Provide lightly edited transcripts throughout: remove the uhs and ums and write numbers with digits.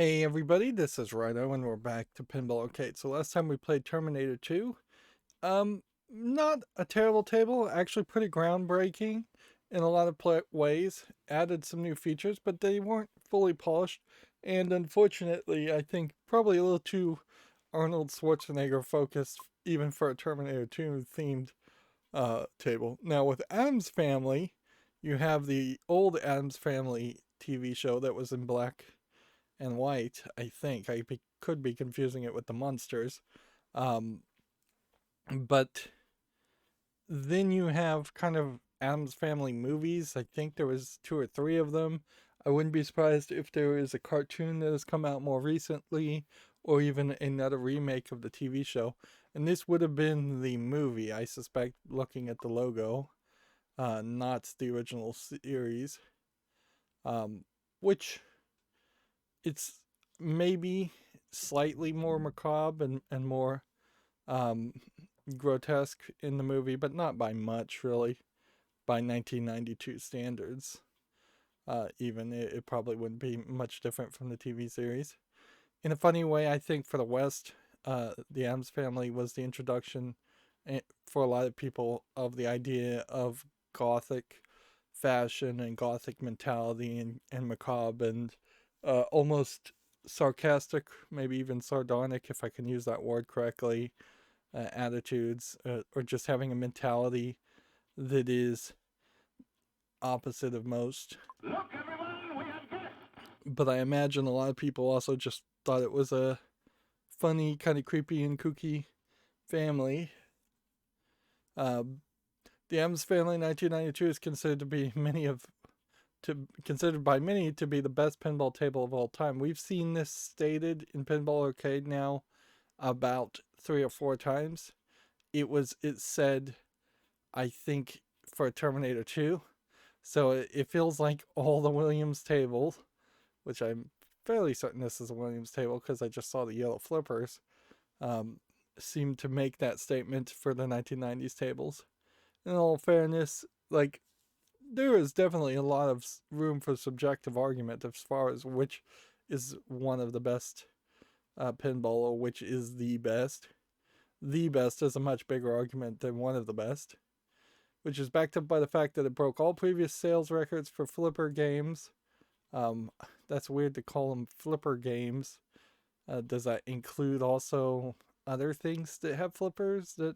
Hey everybody, this is Rydo and we're back to Pinball Arcade. So last time we played Terminator 2. Um, Not a terrible table, actually pretty groundbreaking in a lot of ways. Added some new features, but they weren't fully polished. And unfortunately, I think probably a little too Arnold Schwarzenegger focused, even for a Terminator 2 themed table. Now with Adam's Family, you have the old Adam's Family TV show that was in black and white. I think could be confusing it with the monsters, um, but then you have kind of Adam's Family movies. I think there was two or three of them. I wouldn't be surprised if there is a cartoon that has come out more recently, or even another remake of the TV show. And this would have been the movie, I suspect, looking at the logo, not the original series. Um, which it's maybe slightly more macabre and more um, grotesque in the movie, but not by much, really, by 1992 standards. Even it probably wouldn't be much different from the TV series. In a funny way, I think for the West, the Addams Family was the introduction for a lot of people of the idea of gothic fashion and gothic mentality and macabre and almost sarcastic, maybe even sardonic, if I can use that word correctly, attitudes, or just having a mentality that is opposite of most. Look, everyone, we have guests. But I imagine a lot of people also just thought it was a funny, kind of creepy and kooky family. Uh, the Addams Family 1992 is considered to be considered by many to be the best pinball table of all time. We've seen this stated in Pinball Arcade now about 3 or 4 times. It said, I think, for Terminator 2. So it feels like all the Williams tables, which I'm fairly certain this is a Williams table because I just saw the yellow flippers, um, seem to make that statement for the 1990s tables. In all fairness, like, there is definitely a lot of room for subjective argument as far as which is one of the best pinball or which is the best. The best is a much bigger argument than one of the best, which is backed up by the fact that it broke all previous sales records for flipper games. Um, that's weird to call them flipper games. Does that include also other things that have flippers? That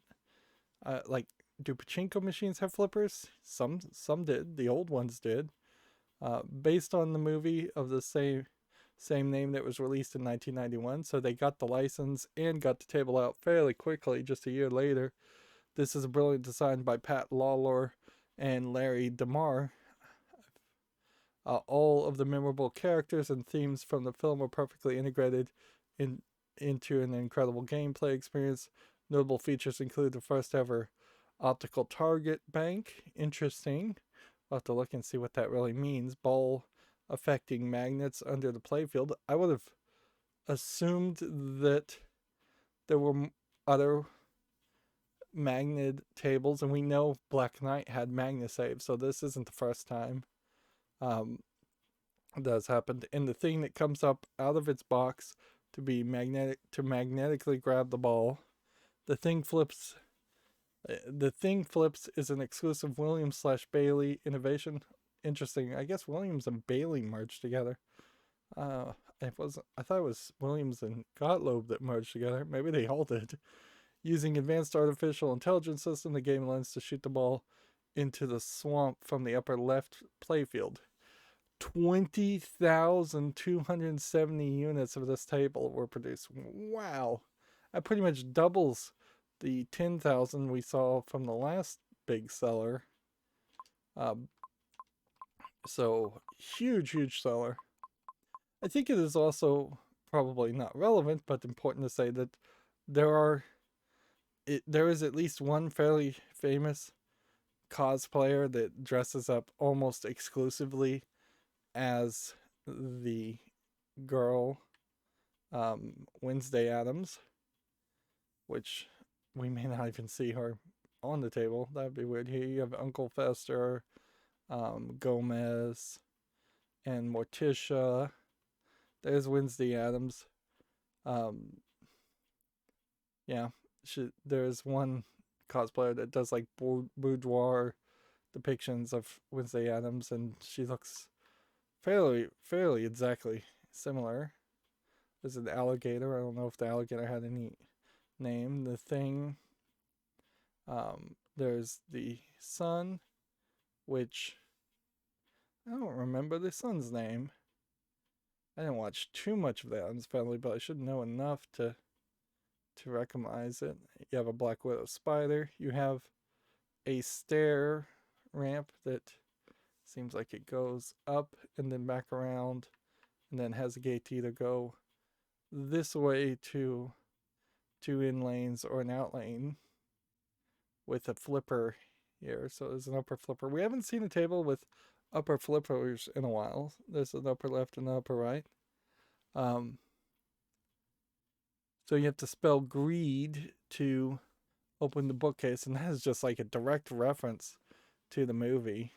like, do pachinko machines have flippers? Some did. The old ones did. Based on the movie of the same name that was released in 1991. So they got the license and got the table out fairly quickly, just a year later. This is a brilliant design by Pat Lawlor and Larry DeMar. All of the memorable characters and themes from the film are perfectly integrated in, into an incredible gameplay experience. Notable features include the first ever optical target bank. Interesting. We'll have to look and see what that really means. Ball affecting magnets under the playfield. I would have assumed that there were other magnet tables, and we know Black Knight had MagnaSave, so this isn't the first time um, that's happened. And the thing that comes up out of its box to be magnetically grab the ball, the thing flips. The thing flips is an exclusive Williams slash Bailey innovation. Interesting. I guess Williams and Bailey merged together. Uh, I thought it was Williams and Gottlieb that merged together. Maybe they all did. Using advanced artificial intelligence system, the game learns to shoot the ball into the swamp from the upper left playfield. 20,270 units of this table were produced. Wow. That pretty much doubles the 10,000 we saw from the last big seller. Um, so, huge seller. I think it is also probably not relevant, but important to say that there are there is at least one fairly famous cosplayer that dresses up almost exclusively as the girl, Wednesday Adams, which we may not even see her on the table. That'd be weird. Here you have Uncle Fester, Gomez, and Morticia. There's Wednesday Addams. Um, yeah, there's one cosplayer that does like boudoir depictions of Wednesday Addams, and she looks fairly exactly similar. There's an alligator. I don't know if the alligator had any name. The Thing. There's the Sun, which I don't remember the Sun's name. I didn't watch too much of the Addams Family, but I should know enough to recognize it. You have a Black Widow spider. You have a stair ramp that seems like it goes up and then back around, and then has a gate to either go this way to two in lanes or an out lane with a flipper here. So there's an upper flipper. We haven't seen a table with upper flippers in a while. There's an upper left and an upper right. So you have to spell greed to open the bookcase, and that is just like a direct reference to the movie.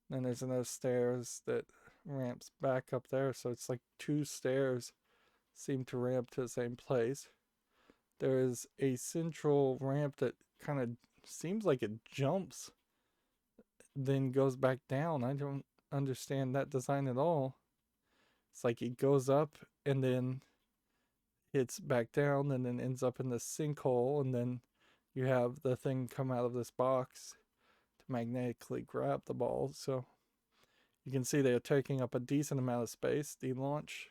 Then there's another stairs that ramps back up there, so it's like two stairs seem to ramp to the same place. There is a central ramp that kind of seems like it jumps, then goes back down. I don't understand that design at all. It's like it goes up and then hits back down and then ends up in the sinkhole, and then you have the thing come out of this box to magnetically grab the ball. So you can see they're taking up a decent amount of space. The launch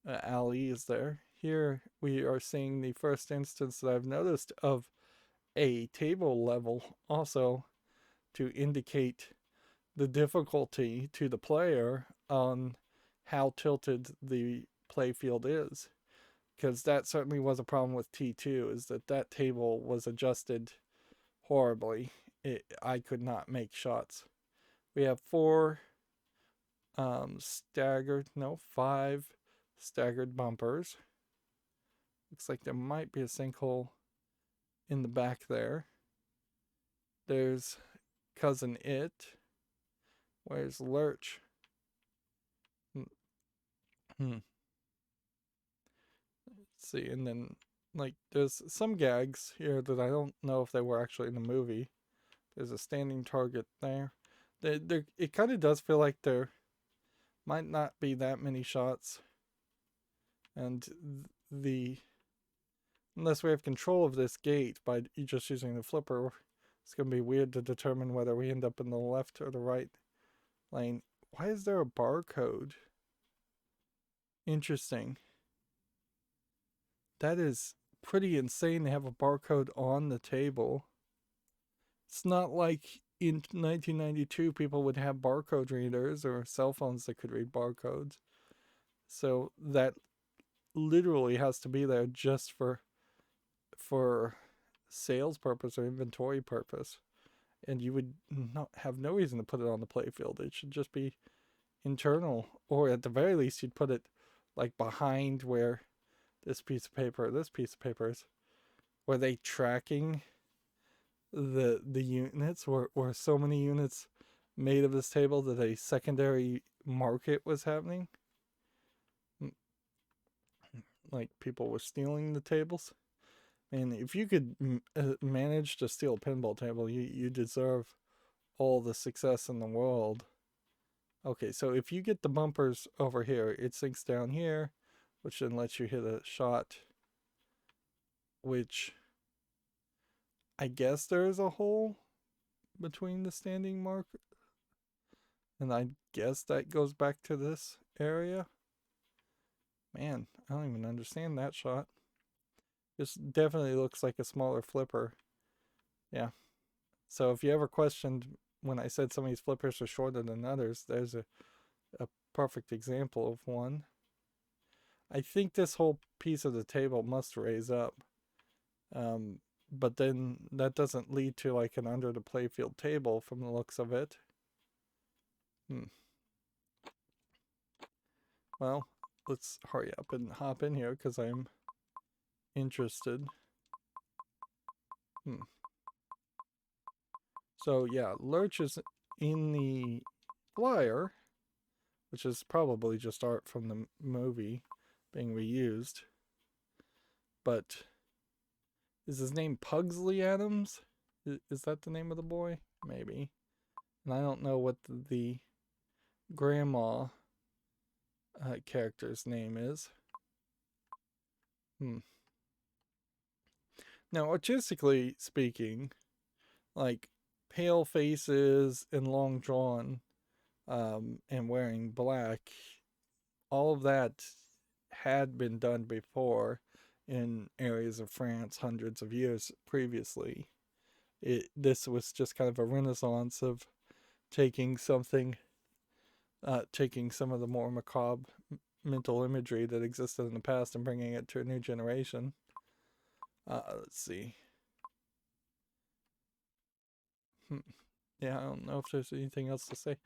alley is there. Here we are seeing the first instance that I've noticed of a table level, also to indicate the difficulty to the player on how tilted the playfield is. Because that certainly was a problem with T2, is that table was adjusted horribly. I could not make shots. We have five staggered bumpers. Looks like there might be a sinkhole in the back there. There's Cousin It. Where's Lurch? Let's see, and then like there's some gags here that I don't know if they were actually in the movie. There's a standing target there. It kind of does feel like there might not be that many shots, and unless we have control of this gate by just using the flipper, it's going to be weird to determine whether we end up in the left or the right lane. Why is there a barcode? Interesting. That is pretty insane to have a barcode on the table. It's not like in 1992 people would have barcode readers or cell phones that could read barcodes. So that literally has to be there just for sales purpose or inventory purpose. And you would not have no reason to put it on the playfield. It should just be internal, or at the very least you'd put it like behind where this piece of paper is. Were they tracking the units? Were so many units made of this table that a secondary market was happening? Like people were stealing the tables? And if you could manage to steal a pinball table, you deserve all the success in the world. Okay, so if you get the bumpers over here, it sinks down here, which then lets you hit a shot, which I guess there is a hole between the standing mark, and I guess that goes back to this area. Man, I don't even understand that shot. This definitely looks like a smaller flipper. Yeah. So if you ever questioned when I said some of these flippers are shorter than others, there's a perfect example of one. I think this whole piece of the table must raise up. But then that doesn't lead to like an under the playfield table from the looks of it. Well, let's hurry up and hop in here because I'm interested. So yeah, Lurch is in the flyer, which is probably just art from the movie being reused. But is his name Pugsley Adams? Is that the name of the boy? Maybe. And I don't know what the grandma character's name is. Now, artistically speaking, like pale faces and long drawn, and wearing black, all of that had been done before in areas of France hundreds of years previously. This was just kind of a renaissance of taking something, taking some of the more macabre mental imagery that existed in the past and bringing it to a new generation. Let's see. Yeah, I don't know if there's anything else to say.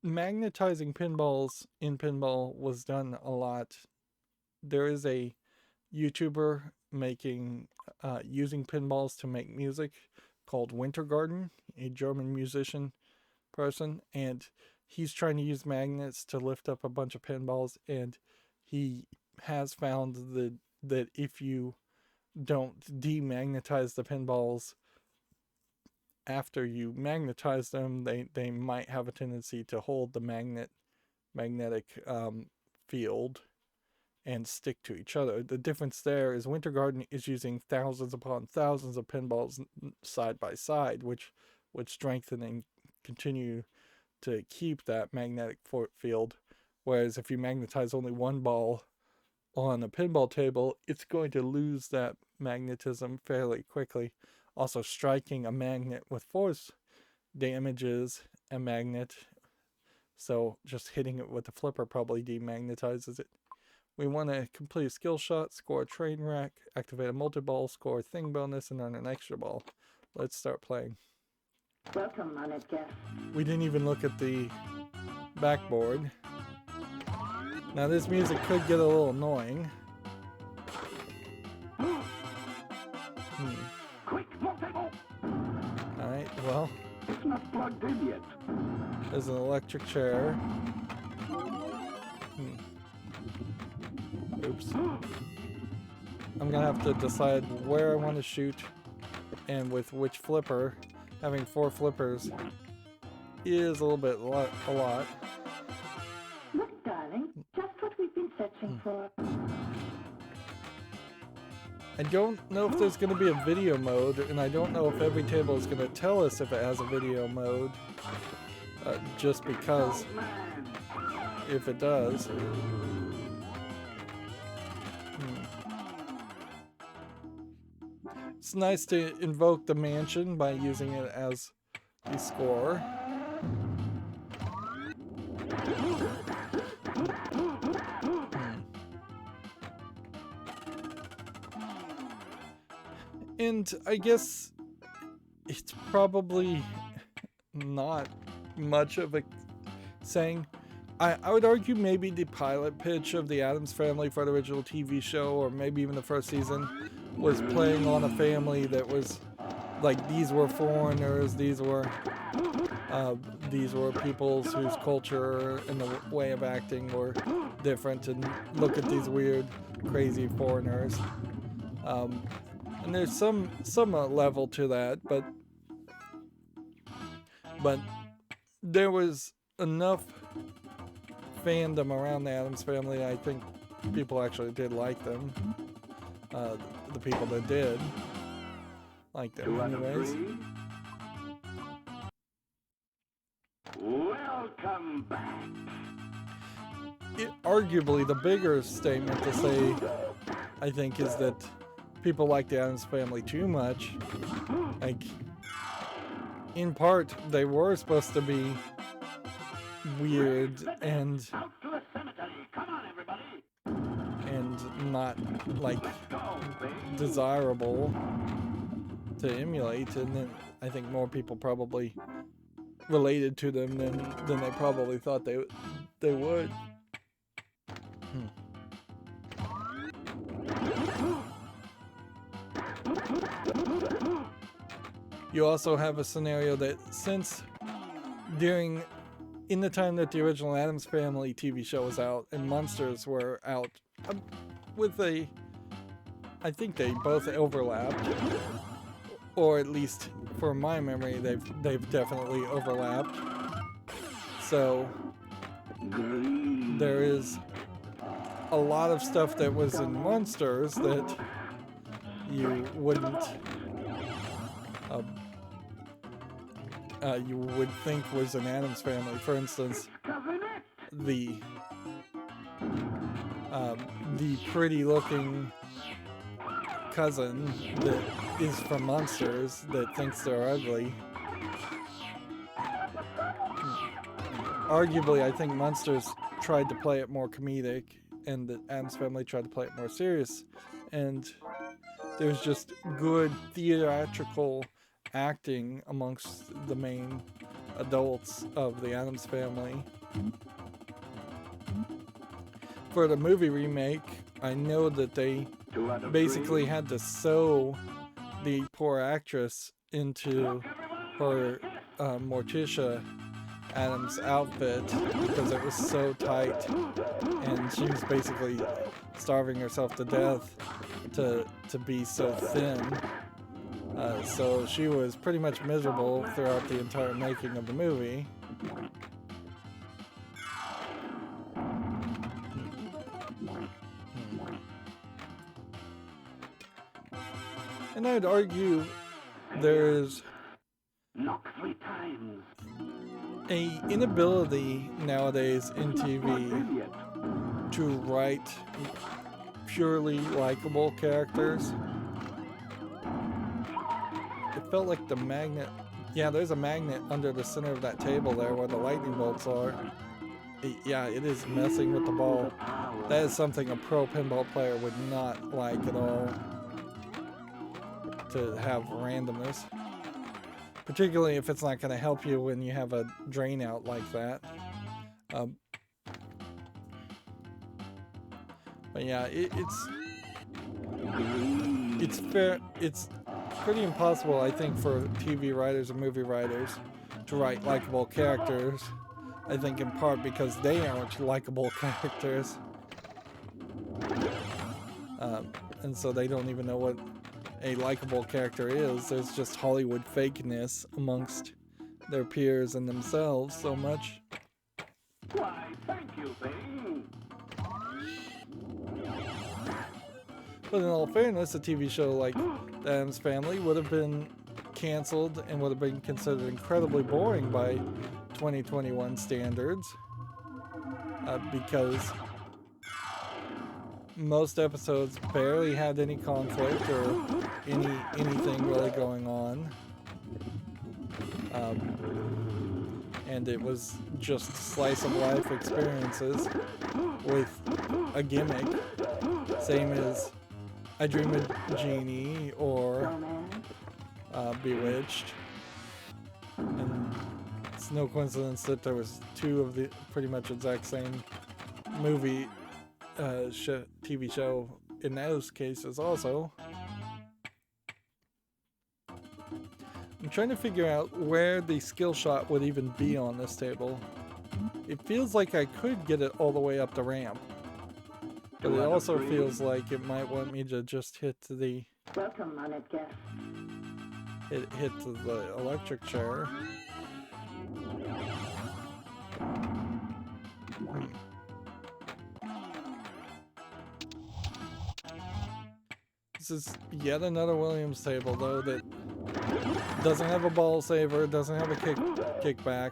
Magnetizing pinballs in pinball was done a lot. There is a YouTuber making using pinballs to make music called Wintergarten, a German musician person, and he's trying to use magnets to lift up a bunch of pinballs, and he has found that if you don't demagnetize the pinballs after you magnetize them, they might have a tendency to hold the magnetic field and stick to each other. The difference there is Wintergarten is using thousands upon thousands of pinballs side by side, which would strengthen and continue to keep that magnetic field. Whereas if you magnetize only one ball on a pinball table, it's going to lose that magnetism fairly quickly. Also, striking a magnet with force damages a magnet, so just hitting it with a flipper probably demagnetizes it. We want to complete a skill shot, score a train wreck, activate a multi-ball, score a thing bonus, and earn an extra ball. Let's start playing. Welcome, honored guest. We didn't even look at the backboard. Now this music could get a little annoying. Quick, more table. Alright, well, It's not plugged in yet. there's an electric chair. Oops. I'm gonna have to decide where I want to shoot and with which flipper. Having 4 flippers is a little bit a lot. Look, darling, just what we've been searching for. I don't know if there's going to be a video mode, and I don't know if every table is going to tell us if it has a video mode, just because if it does. It's nice to invoke the mansion by using it as the score. And I guess it's probably not much of a saying. I would argue maybe the pilot pitch of the Addams Family for the original TV show, or maybe even the first season, was playing on a family that was like, these were foreigners, these were peoples whose culture and the way of acting were different, and look at these weird, crazy foreigners. And there's some level to that, but there was enough fandom around the Addams Family. I think people actually did like them. The people that did like them, anyways. Welcome back. Arguably, the bigger statement to say, I think, is that people like the Addams Family too much. Like, in part, they were supposed to be weird and Out to the cemetery. Come on, everybody. not like Let's go, baby. desirable to emulate, and then I think more people probably related to them than they probably thought they would. You also have a scenario that, since during in the time that the original Addams Family TV show was out and Monsters were out, with I think they both overlapped, or at least for my memory, they've definitely overlapped. So there is a lot of stuff that was in Monsters that you wouldn't you would think was an Addams Family. For instance, the pretty looking cousin that is from Monsters that thinks they're ugly. Arguably, I think Monsters tried to play it more comedic, and the Addams Family tried to play it more serious. And there's just good theatrical acting amongst the main adults of the Addams Family. For the movie remake, I know that they basically had to sew the poor actress into her Morticia Addams outfit because it was so tight, and she was basically starving herself to death to be so thin. So she was pretty much miserable throughout the entire making of the movie. And I'd argue there's a inability nowadays in TV to write purely likable characters. It felt like the magnet, yeah, there's a magnet under the center of that table there where the lightning bolts are. Yeah, it is messing with the ball. That is something a pro pinball player would not like at all, to have randomness. Particularly if it's not going to help you when you have a drain out like that. But yeah, it's fair. It's pretty impossible, I think, for TV writers and movie writers to write likable characters. I think in part because they aren't likable characters. And so they don't even know what a likable character is. There's just Hollywood fakeness amongst their peers and themselves so much. Why, thank you, Bing. But in all fairness, a TV show like The Addams Family would have been canceled and would have been considered incredibly boring by 2021 standards, because most episodes barely had any conflict or anything really going on, and it was just slice of life experiences with a gimmick, same as I Dream of Jeannie or Bewitched. And it's no coincidence that there was two of the pretty much exact same movie TV show in those cases also. I'm trying to figure out where the skill shot would even be on this table. It feels like I could get it all the way up the ramp, but it also feels like it might want me to just hit the Welcome, honored guest. hit the electric chair. This is yet another Williams table, though, that doesn't have a ball saver, doesn't have a kickback.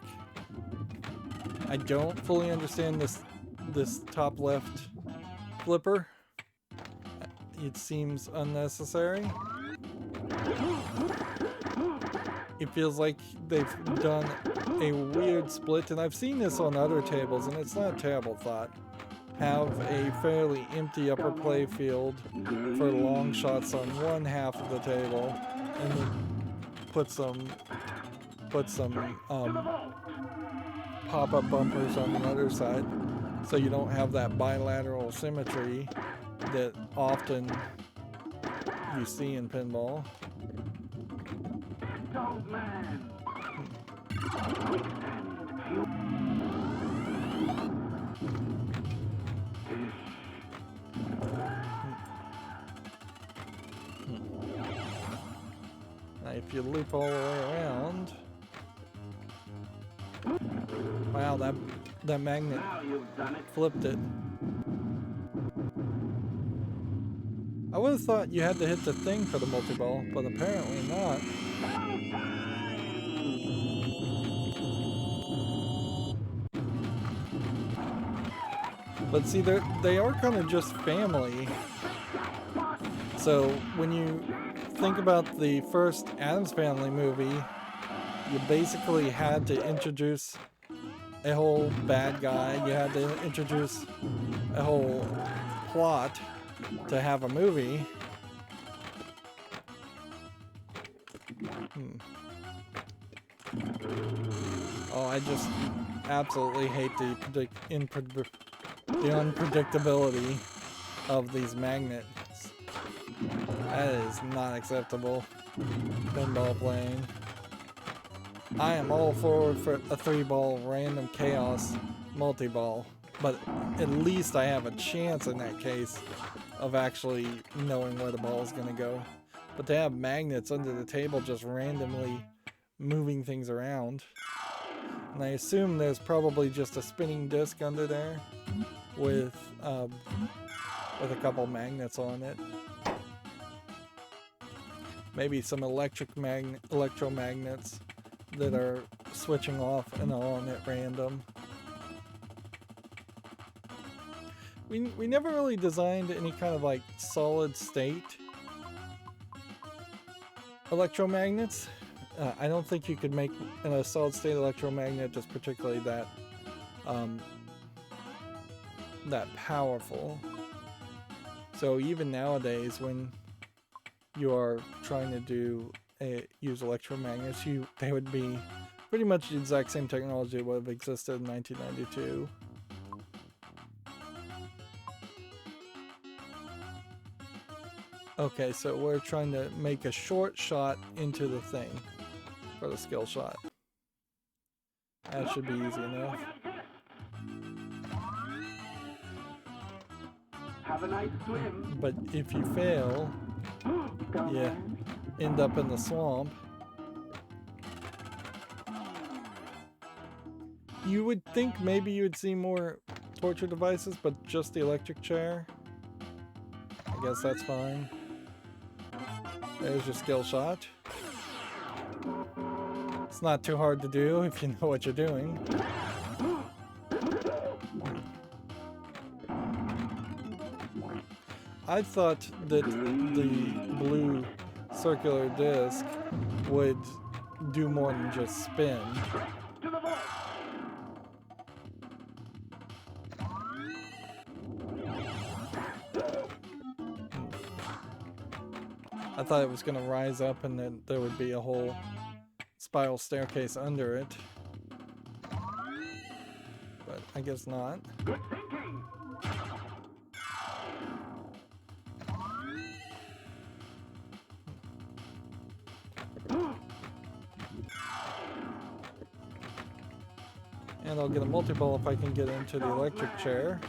I don't fully understand this top left flipper. It seems unnecessary. It feels like they've done a weird split, and I've seen this on other tables, and it's not a terrible thought. Have a fairly empty upper play field for long shots on one half of the table, and then put some pop-up bumpers on the other side, so you don't have that bilateral symmetry that often you see in pinball. Dog man. if you loop all the way around. Wow, that magnet Now you've done it. flipped it. I would have thought you had to hit the thing for the multi-ball, but apparently not. But see, they are kind of just family. So when you think about the first Addams Family movie, you basically had to introduce a whole bad guy. You had to introduce a whole plot to have a movie. Oh, I just absolutely hate the unpredictability of these magnets. That is not acceptable. Pinball playing. I am all forward for a 3-ball random chaos multi-ball, but at least I have a chance in that case of actually knowing where the ball is going to go. But to have magnets under the table just randomly moving things around, and I assume there's probably just a spinning disc under there with a couple magnets on it. Maybe some electromagnets that are switching off and on at random. We never really designed any kind of like solid state electromagnets. I don't think you could make a solid state electromagnet just particularly that powerful. So even nowadays, when you are trying to use electromagnets, they would be pretty much the exact same technology that would have existed in 1992. Okay, so we're trying to make a short shot into the thing for the skill shot. That should be easy enough. Have a nice swim. But if you fail, you end up in the swamp. You would think maybe you would see more torture devices, but just the electric chair. I guess that's fine. There's your skill shot. It's not too hard to do if you know what you're doing. I thought that the blue circular disc would do more than just spin. I thought it was going to rise up and then there would be a whole spiral staircase under it. But I guess not. Good thinking. And I'll get a multi-ball if I can get into the electric chair.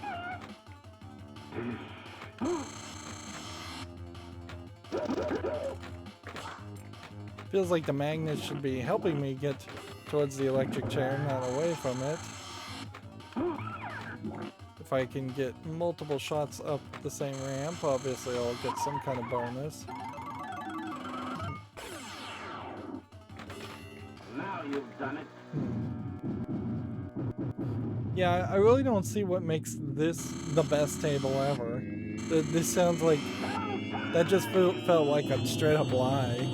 Feels like the magnet should be helping me get towards the electric chair, not away from it. If I can get multiple shots up the same ramp, obviously I'll get some kind of bonus. Now you've done it. Yeah, I really don't see what makes this the best table ever. This sounds like... that just felt like a straight up lie.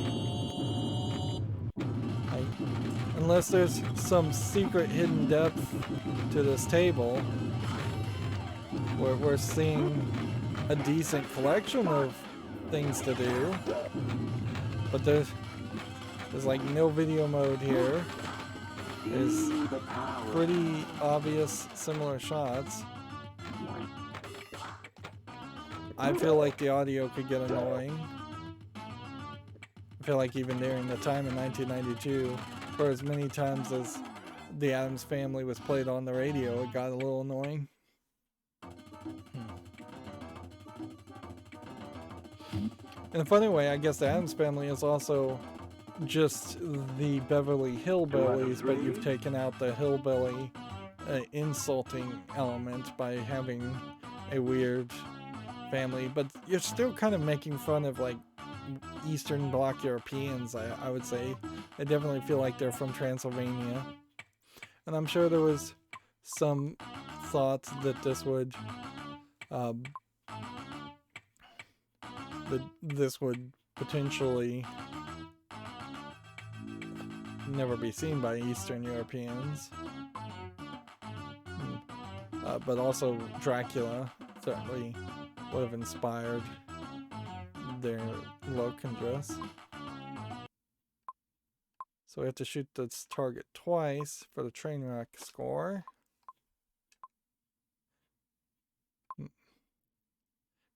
Unless there's some secret hidden depth to this table, where we're seeing a decent collection of things to do. But there's like no video mode here. There's pretty obvious similar shots. I feel like the audio could get annoying. I feel like even during the time in 1992, for as many times as the Addams Family was played on the radio, it got a little annoying. In a funny way, I guess the Addams Family is also just the Beverly Hillbillies, but you've taken out the hillbilly insulting element by having a weird family, but you're still kind of making fun of like Eastern Bloc Europeans, I would say. I definitely feel like they're from Transylvania. And I'm sure there was some thought that this would potentially never be seen by Eastern Europeans. But also Dracula certainly would have inspired their look and dress. So we have to shoot this target twice for the train wreck score.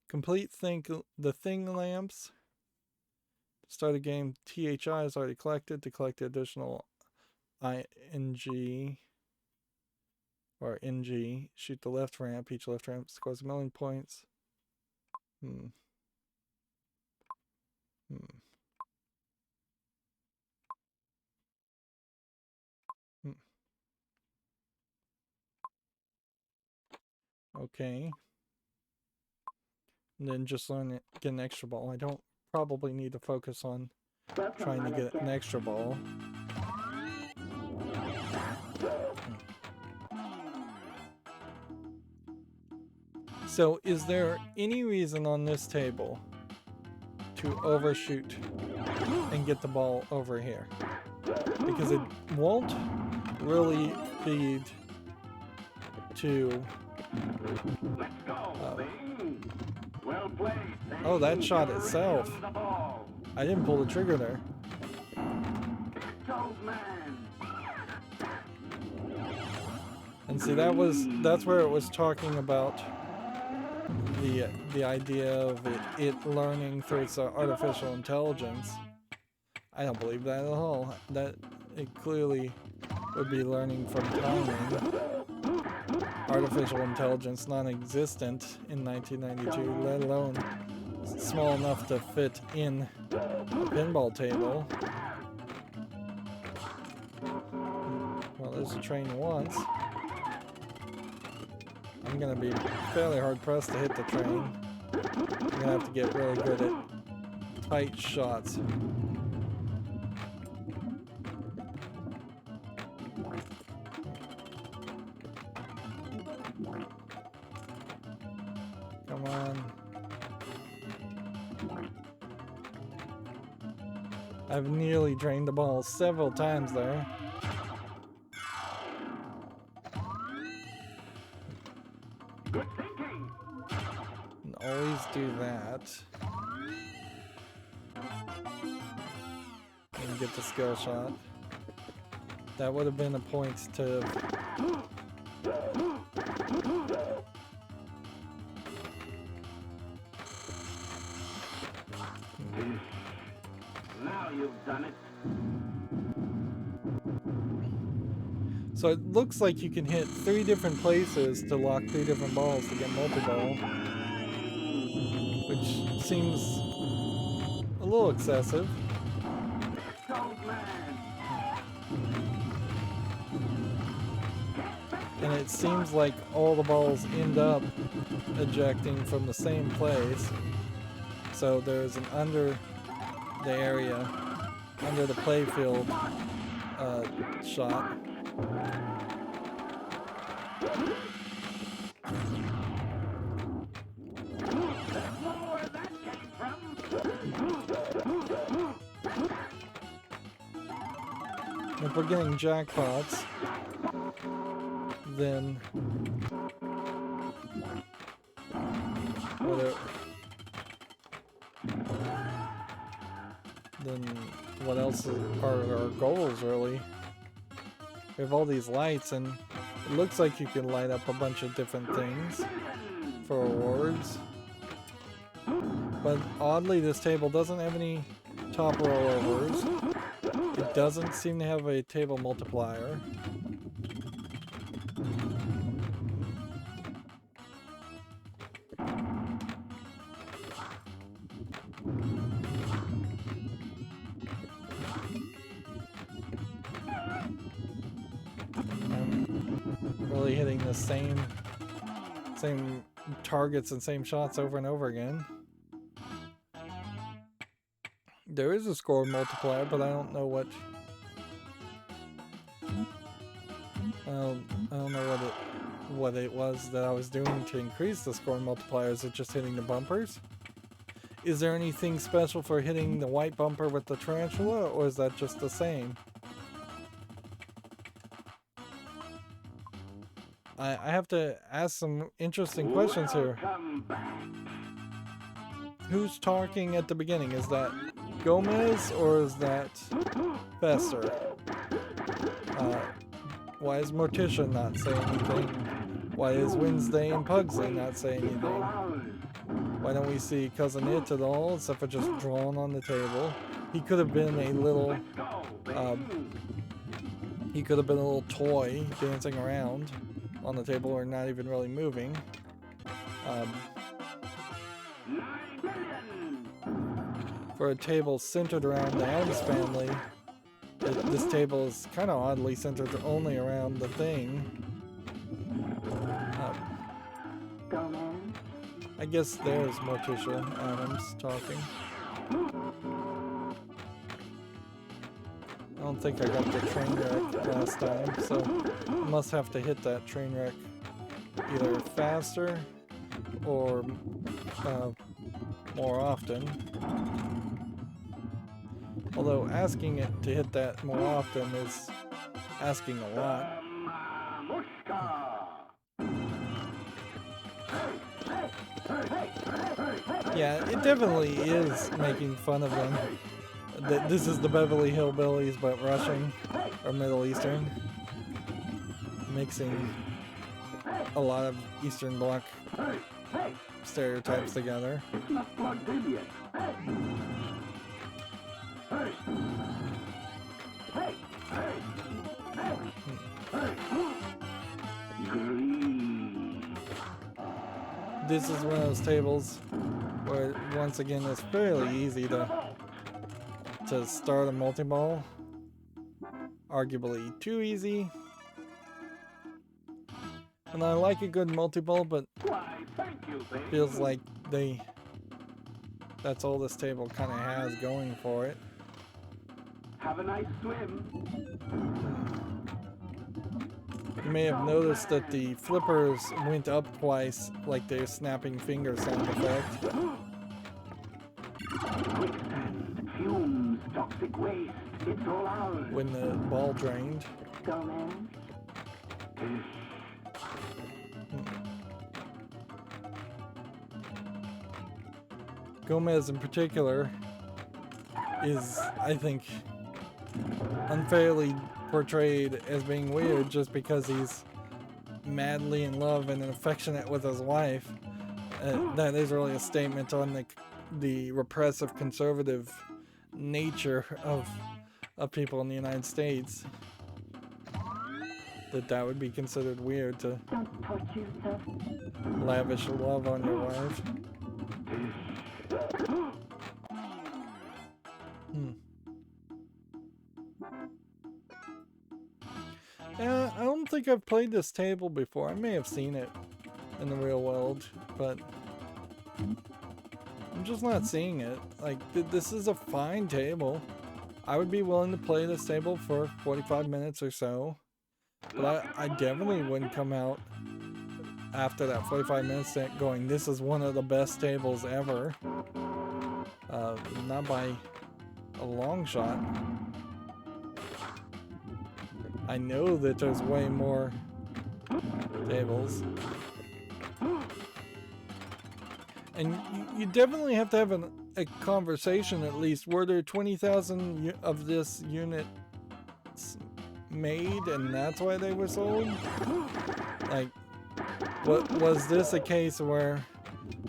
Complete the thing lamps. Start a game. THI is already collected. To collect the additional ING or NG, shoot the left ramp. Each left ramp scores 1,000,000 points. Okay. And then just get an extra ball. I don't probably need to focus on trying to get an extra ball. So is there any reason on this table to overshoot and get the ball over here? Because it won't really feed to... Let's go, well played. Oh, that shot itself. I didn't pull the trigger there. And see, that's where it was talking about the idea of it learning through its artificial intelligence. I don't believe that at all. That it clearly would be learning from timing. Artificial intelligence non-existent in 1992, let alone small enough to fit in a pinball table. Well, there's a train once. I'm gonna be fairly hard pressed to hit the train. I'm gonna have to get really good at tight shots. Come on. I've nearly drained the ball several times there. Good thinking. And always do that. And get the skill shot. That would have been a point to... Now you've done it. So it looks like you can hit 3 different places to lock 3 different balls to get multi-ball, which seems a little excessive. And it seems like all the balls end up ejecting from the same place. So there's an under the area, under the playfield shot. If we're getting jackpots, then what else are our goals, really? We have all these lights, and it looks like you can light up a bunch of different things for awards. But oddly, this table doesn't have any top rollovers. It doesn't seem to have a table multiplier. hitting the same targets and same shots over and over again. There is a score multiplier, but I don't know what. I don't know what it was that I was doing to increase the score multiplier. Is it just hitting the bumpers? Is there anything special for hitting the white bumper with the tarantula, or is that just the same? I have to ask some interesting questions here. Who's talking at the beginning? Is that Gomez or is that Fester? Why is Morticia not saying anything? Why is Wednesday and Pugsley not saying anything? Why don't we see Cousin It at all, except for just drawn on the table? He could have been a little, toy dancing around on the table, or not even really moving. For a table centered around the Adams family, this table is kind of oddly centered only around the thing. I guess there's Morticia Adams talking. I don't think I got the train wreck last time, so I must have to hit that train wreck either faster or more often. Although asking it to hit that more often is asking a lot. Yeah, it definitely is making fun of them. This is the Beverly Hillbillies, but Russian or Middle Eastern, mixing a lot of Eastern Bloc stereotypes together. This is one of those tables where, once again, it's fairly easy to start a multi-ball. Arguably too easy. And I like a good multi-ball, but feels like that's all this table kind of has going for it. Have a nice swim. You may have noticed that the flippers went up twice, like they're snapping finger sound effect. Fumes, toxic waste, it's all ours. When the ball drained. Gomez in particular is, I think, unfairly portrayed as being weird just because he's madly in love and affectionate with his wife. That is really a statement on the repressive conservative nature of people in the United States. That would be considered weird to lavish love on your wife. Yeah, I don't think I've played this table before. I may have seen it in the real world, but I'm just not seeing it. Like, this is a fine table. I would be willing to play this table for 45 minutes or so, but I definitely wouldn't come out after that 45 minutes going, this is one of the best tables ever. Not by a long shot. I know that there's way more tables. And you definitely have to have a conversation at least. Were there 20,000 of this unit made and that's why they were sold? Like, was this a case where,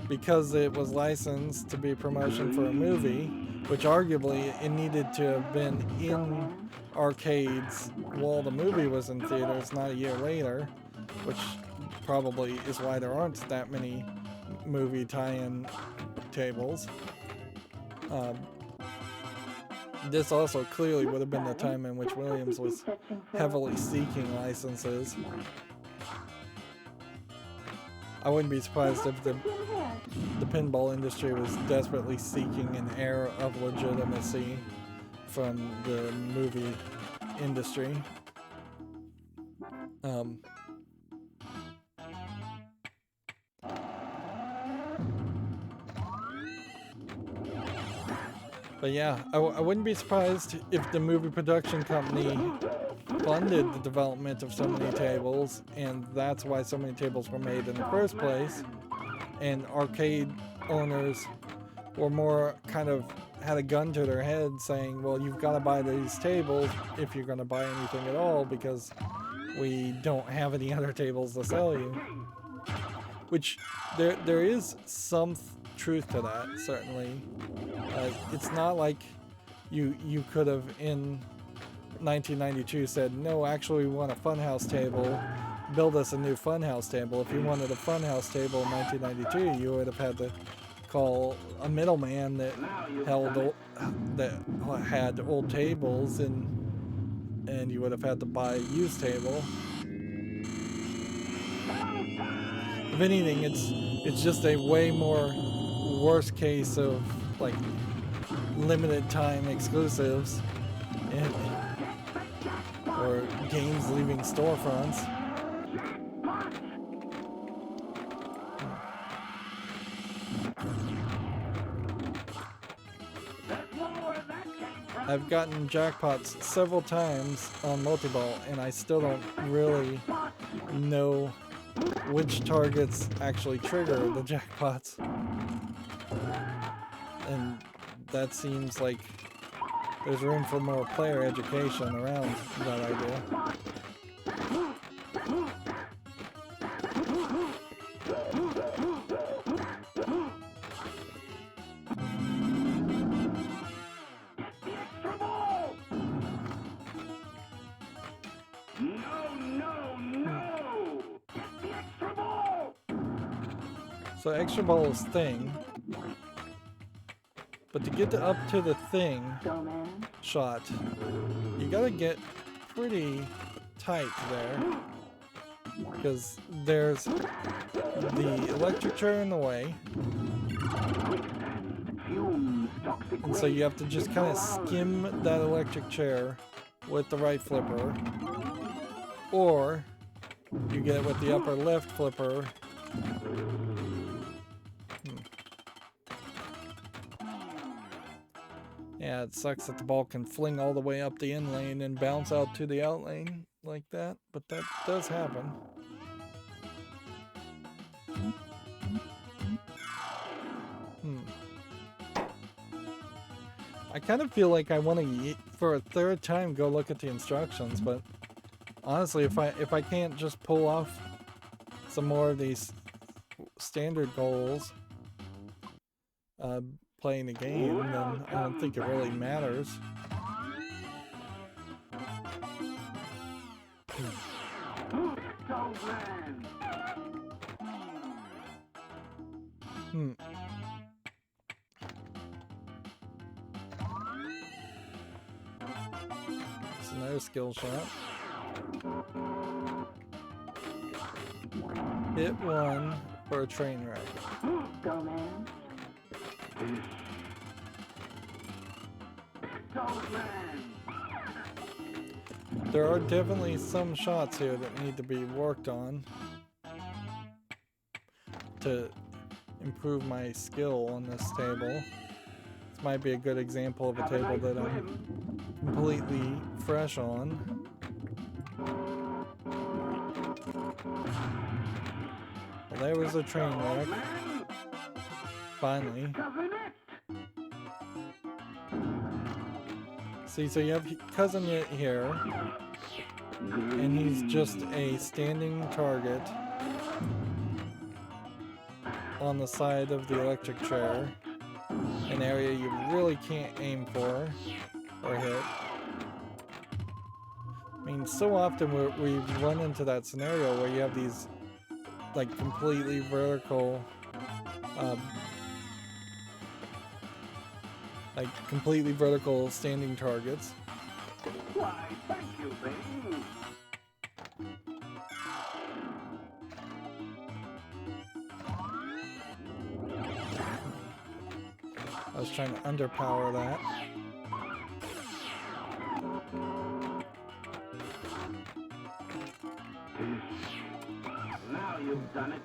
because it was licensed to be promotion for a movie, which arguably it needed to have been in arcades while the movie was in theaters, not a year later, which probably is why there aren't that many movie tie-in tables. This also clearly would have been the time in which Williams was heavily seeking licenses. I wouldn't be surprised if In here. the pinball industry was desperately seeking an air of legitimacy from the movie industry. But yeah, I wouldn't be surprised if the movie production company funded the development of so many tables, and that's why so many tables were made in the first place, and arcade owners were more kind of had a gun to their head saying, well, you've got to buy these tables if you're going to buy anything at all, because we don't have any other tables to sell you. Which there is some truth to that, certainly. It's not like you could have in 1992 said, no, actually we want a funhouse table, build us a new funhouse table. If you wanted a funhouse table in 1992, you would have had to call a middleman that had old tables, and you would have had to buy a used table. If anything, it's just a way more worst case of like limited time exclusives or games leaving storefronts. I've gotten jackpots several times on multi-ball, and I still don't really know which targets actually trigger the jackpots. And that seems like there's room for more player education around that idea. So extra ball is thing, but to get up to the thing shot, you gotta get pretty tight there, because there's the electric chair in the way, and so you have to just kind of skim that electric chair with the right flipper, or you get it with the upper left flipper. Yeah, it sucks that the ball can fling all the way up the in lane and bounce out to the out lane like that, but that does happen. I kind of feel like I want to, for a third time, go look at the instructions, but honestly, if I can't just pull off some more of these standard goals, playing the game, then I don't think it really matters. It's another skill shot. Hit one for a train wreck. Go, man. There are definitely some shots here that need to be worked on to improve my skill on this table. This might be a good example of a table that I'm completely fresh on. Well, there was a train wreck. Finally. See, so you have Cousin Yet here, and he's just a standing target on the side of the electric chair, an area you really can't aim for or hit. I mean, so often we run into that scenario where you have these like completely vertical standing targets. Why, thank you, baby. I was trying to underpower that. Now you've done it.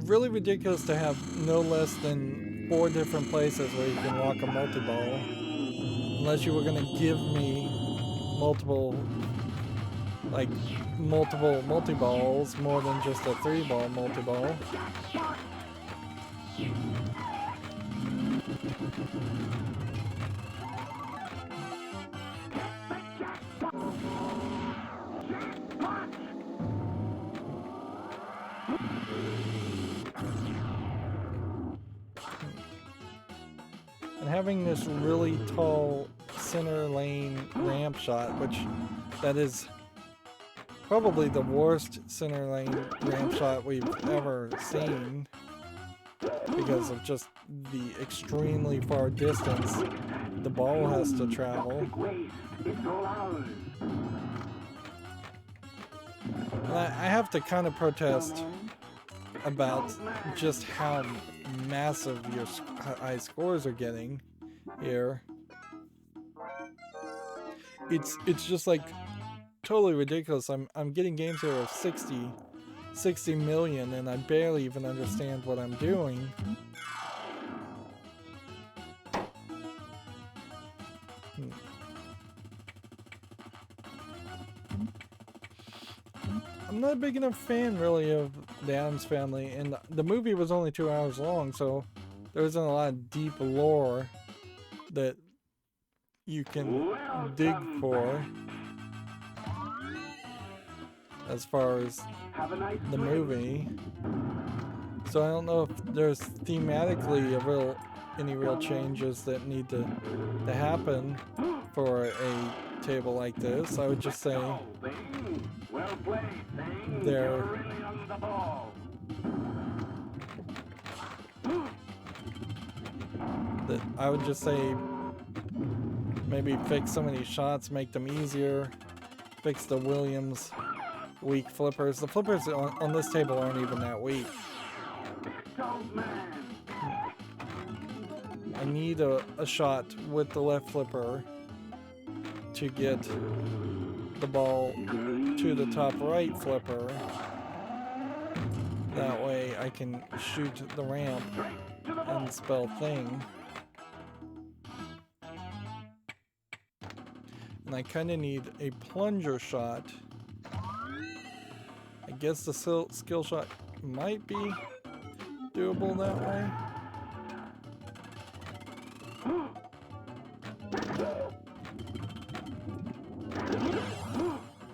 Really ridiculous to have no less than 4 different places where you can lock a multi-ball. Unless you were going to give me multiple multi-balls more than just a 3-ball multi-ball. And having this really tall center lane ramp shot, which that is probably the worst center lane ramp shot we've ever seen because of just the extremely far distance the ball has to travel. And I have to kind of protest about just how massive your high scores are getting here. It's just like totally ridiculous. I'm getting games here of 60 million and I barely even understand what I'm doing. I'm not a big enough fan really of the Addams Family, and the movie was only 2 hours long, so there isn't a lot of deep lore that you can dig for as far as the movie. So I don't know if there's thematically any real changes that need to happen for a table like this. I would just say I would just say maybe fix some of these shots, make them easier, fix the Williams weak flippers. The flippers on this table aren't even that weak. I need a shot with the left flipper to get the ball to the top right flipper. That way I can shoot the ramp and spell thing. And I kind of need a plunger shot. I guess the skill shot might be doable that way.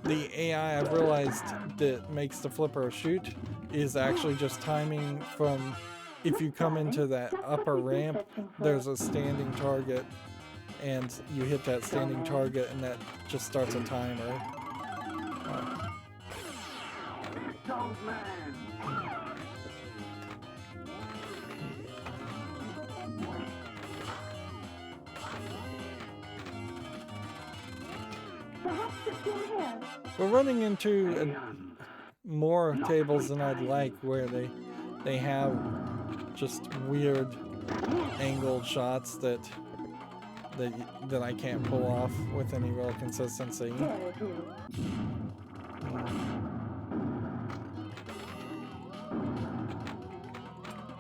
The AI I've realized that makes the flipper shoot is actually just timing from if you come into that upper ramp, there's a standing target and you hit that standing target and that just starts a timer. We're running into more tables than I'd like where they have just weird angled shots that I can't pull off with any real consistency.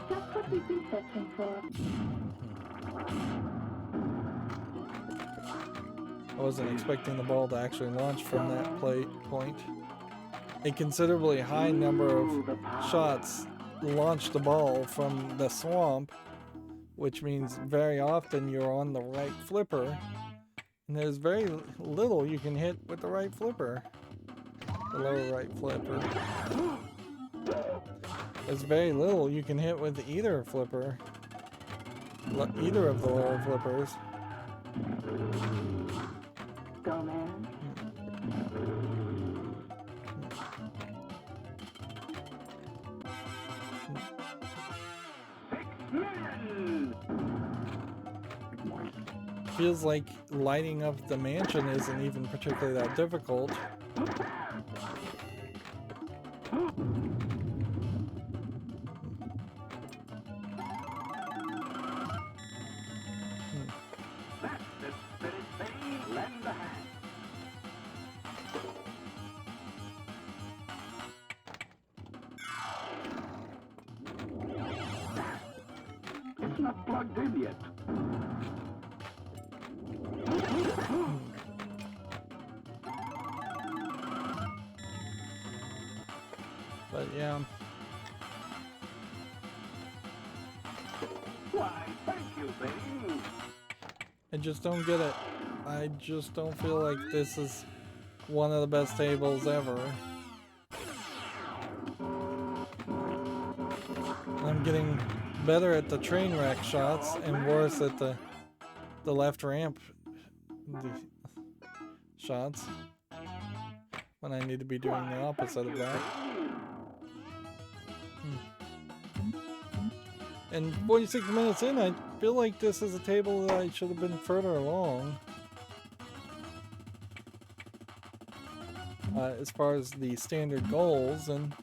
Just what we've been searching for. I wasn't expecting the ball to actually launch from that point. A considerably high number of shots launch the ball from the swamp, which means very often you're on the right flipper, and there's very little you can hit with the right flipper, the lower right flipper. There's very little you can hit with either flipper, either of the lower flippers. Go, man. Feels like lighting up the mansion isn't even particularly that difficult. not plugged in yet. But yeah. Why, thank you, baby. I just don't get it. I just don't feel like this is one of the best tables ever. I'm getting better at the train wreck shots and worse at the left ramp shots when I need to be doing the opposite of that. And 46 minutes in, I feel like this is a table that I should have been further along. As far as the standard goals, and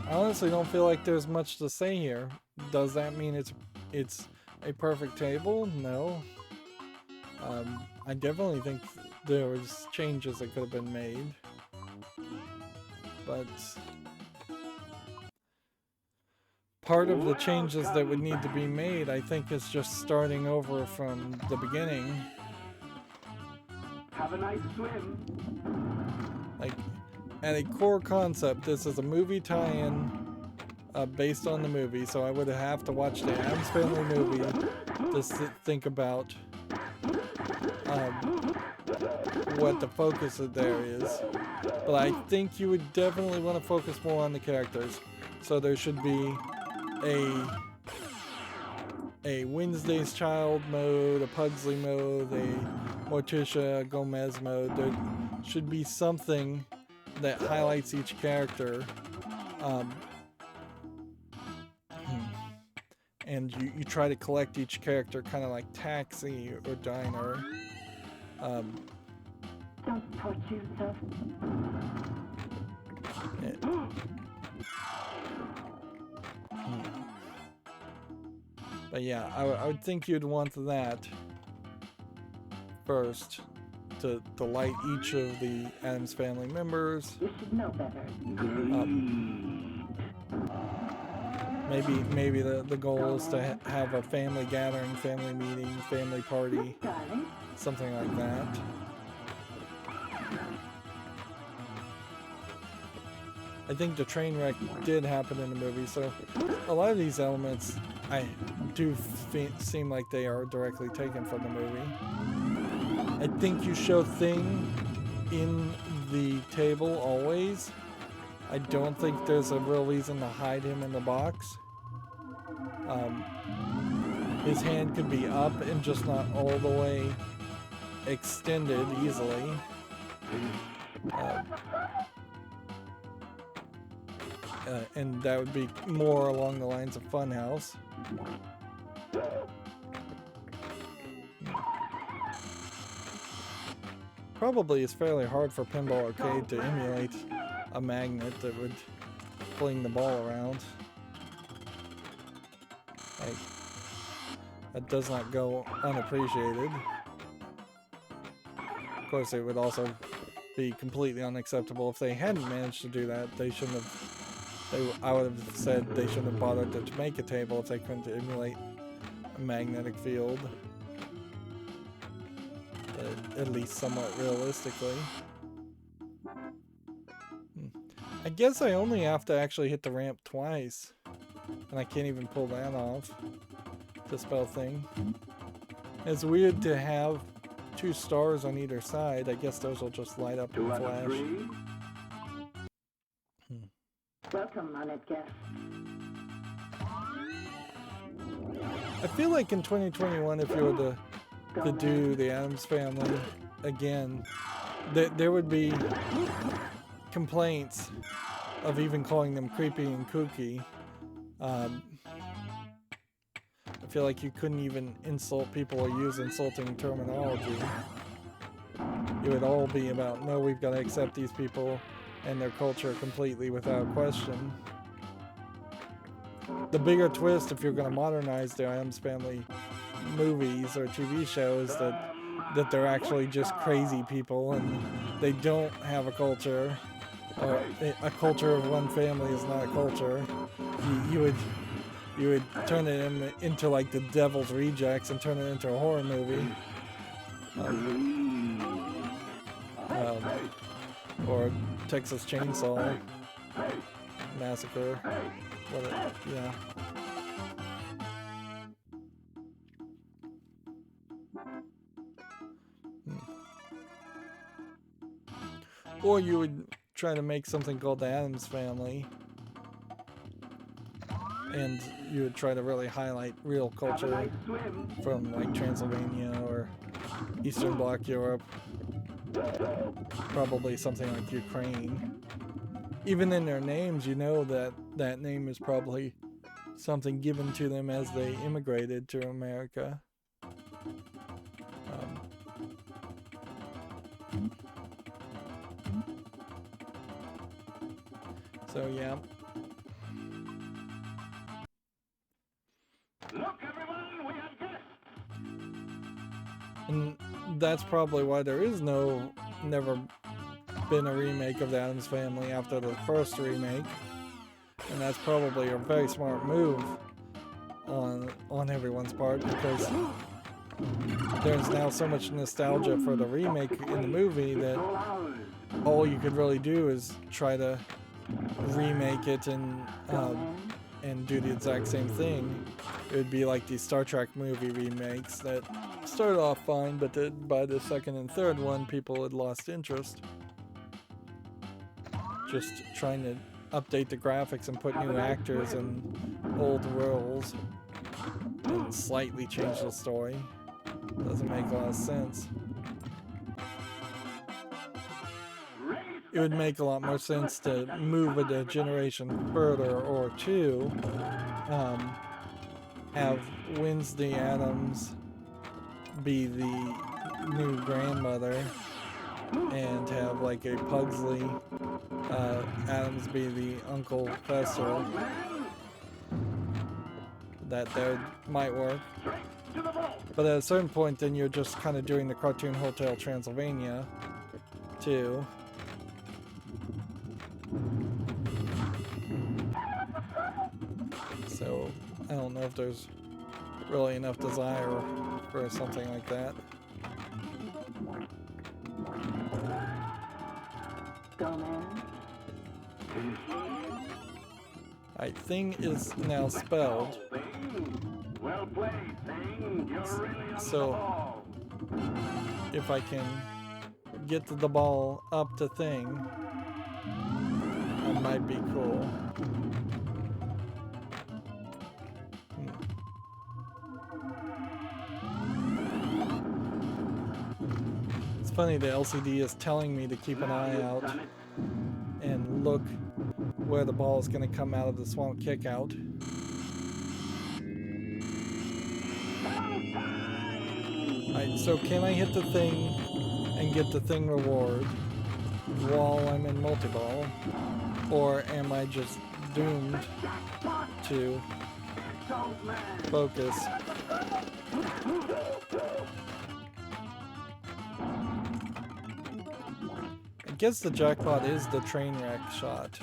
I honestly don't feel like there's much to say here. Does that mean it's a perfect table? No. I definitely think there was changes that could have been made. But part of the changes that would need to be made, I think, is just starting over from the beginning. Have a nice swim. Like, at a core concept, this is a movie tie-in based on the movie, so I would have to watch the Addams Family movie to think about what the focus of there is. But I think you would definitely want to focus more on the characters. So there should be a Wednesday's Child mode, a Pugsley mode, a Morticia Gomez mode. There should be something that highlights each character. And you try to collect each character kind of like Taxi or Diner. Don't torture yourself. But yeah, I would think you'd want that first to light each of the Addams Family members. You should know better. Maybe the goal is to have a family gathering, family meeting, family party, Darling, something like that. I think the train wreck did happen in the movie, so a lot of these elements I do seem like they are directly taken from the movie. I think you show Thing in the table always. I don't think there's a real reason to hide him in the box. His hand could be up and just not all the way extended easily. And that would be more along the lines of Funhouse. Probably it's fairly hard for Pinball Arcade to emulate a magnet that would fling the ball around. Like, that does not go unappreciated. Of course, it would also be completely unacceptable if they hadn't managed to do that. They shouldn't have. I would have said they shouldn't have bothered to make a table if they couldn't emulate a magnetic field. At least somewhat realistically. I guess I only have to actually hit the ramp twice. And I can't even pull that off. The spell thing. It's weird to have 2 stars on either side. I guess those will just light up and flash. welcome, honored guest. I feel like in 2021, if you were to do the Addams Family again, there would be complaints of even calling them creepy and kooky. I feel like you couldn't even insult people or use insulting terminology. It would all be about, no, we've got to accept these people and their culture completely without question. The bigger twist, if you're going to modernize the Addams Family movies or TV shows, that they're actually just crazy people and they don't have a culture. Or a culture of one family is not a culture. You you would turn it into like the Devil's Rejects and turn it into a horror movie. Or Texas Chainsaw Massacre. Yeah. Or you would try to make something called the Addams Family, and you would try to really highlight real culture from like Transylvania or Eastern Bloc Europe, probably something like Ukraine. Even in their names, you know that that name is probably something given to them as they immigrated to America. So yeah. Look, everyone, we have guests. And that's probably why there is never been a remake of the Addams Family after the first remake. And that's probably a very smart move on everyone's part, because there's now so much nostalgia for the remake in the movie that all you could really do is try to remake it and do the exact same thing. It would be like these Star Trek movie remakes that started off fine, but by the second and third one, people had lost interest. Just trying to update the graphics and put new actors in old roles and slightly change the story doesn't make a lot of sense. It would make a lot more sense to move it a generation further or two, have Wednesday Addams be the new grandmother, and have like a Pugsley Addams be the Uncle Fester. That might work. But at a certain point, then you're just kind of doing the Cartoon Hotel Transylvania too. So I don't know if there's really enough desire for something like that. Go, man. Alright, thing is now spelled. Well played, Thing. You're really on So the ball. if I can get the ball up to thing, that might be cool. It's funny, the LCD is telling me to keep an eye out and look where the ball is going to come out of the swamp kick out. Alright, so can I hit the thing and get the thing reward while I'm in multi-ball? Or am I just doomed to focus? I guess the jackpot is the train wreck shot.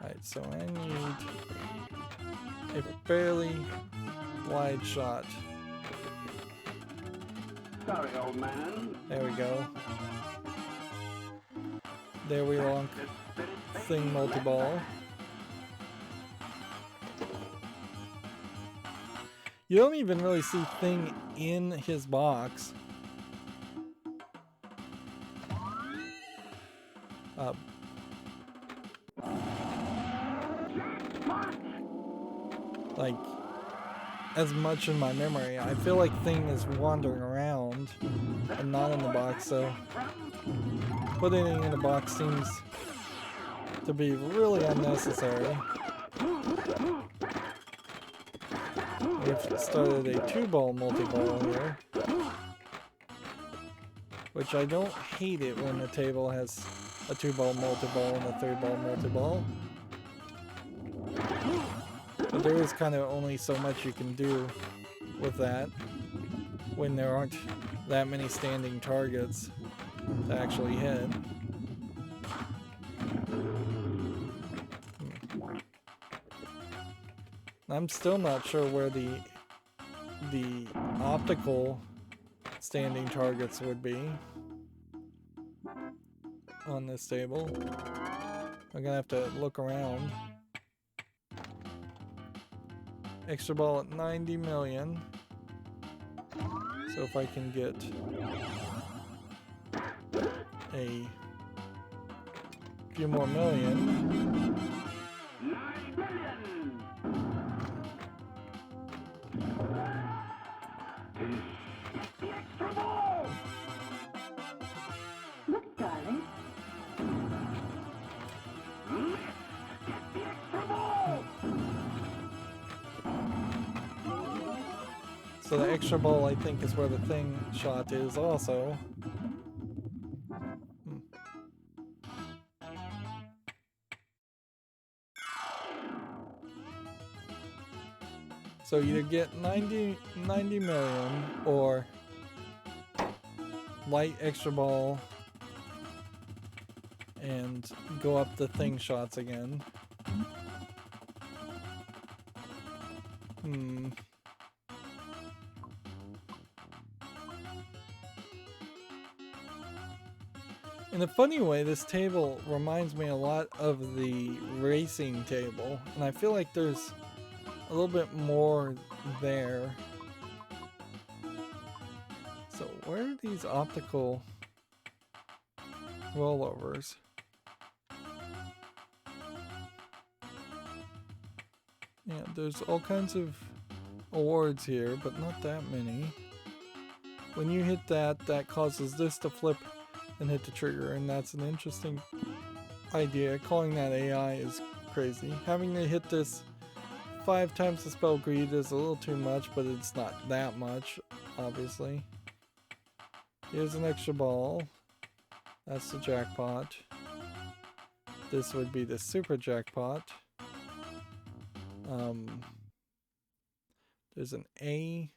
Alright, so I need a fairly wide shot. Sorry, old man. There we go. There we long thing multi-ball. You don't even really see Thing in his box. Like, as much in my memory, I feel like Thing is wandering around and not in the box, so putting it in the box seems to be really unnecessary. We've started a 2-ball multi-ball here, which I don't hate it when the table has a 2-ball multi-ball and a 3-ball multi-ball. But there is kind of only so much you can do with that. when there aren't that many standing targets to actually hit. I'm still not sure where the optical standing targets would be on this table. I'm gonna have to look around. Extra ball at 90 million. So if I can get a few more million. 9 billion. The extra ball. Look, darling. Get the extra ball. So the extra ball, I think, is where the thing shot is also. So either get 90 million or light extra ball and go up the thing shots again. In a funny way, this table reminds me a lot of the racing table, and I feel like there's a little bit more there. So where are these optical rollovers? Yeah, there's all kinds of awards here, but not that many. When you hit that, that causes this to flip and hit the trigger, and that's an interesting idea. Calling that AI is crazy. Having to hit this 5 times the spell greed is a little too much, but it's not that much, obviously. Here's an extra ball. That's the jackpot. This would be the super jackpot. There's an A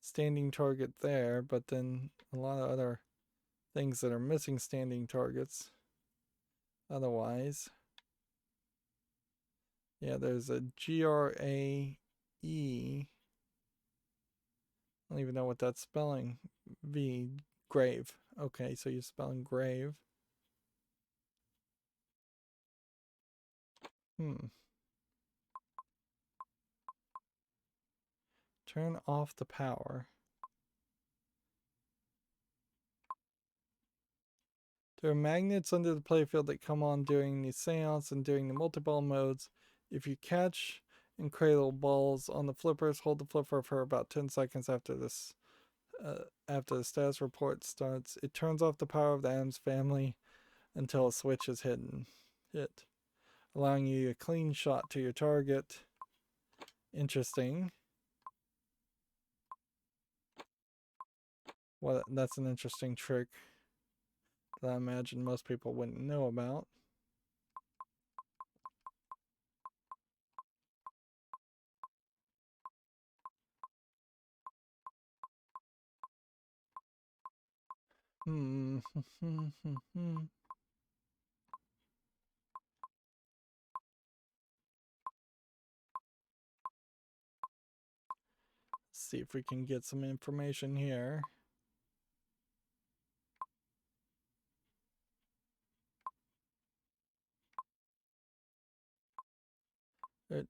standing target there, but then a lot of other things that are missing standing targets. Otherwise, yeah, there's a GRAE. I don't even know what that's spelling. V, grave. Okay, so you're spelling grave. Turn off the power. There are magnets under the playfield that come on during the seance and during the multi-ball modes. If you catch and cradle balls on the flippers, hold the flipper for about 10 seconds after this. After the status report starts, it turns off the power of the Addams family until a switch is hit, allowing you a clean shot to your target. Interesting. Well, that's an interesting trick that I imagine most people wouldn't know about. See if we can get some information here.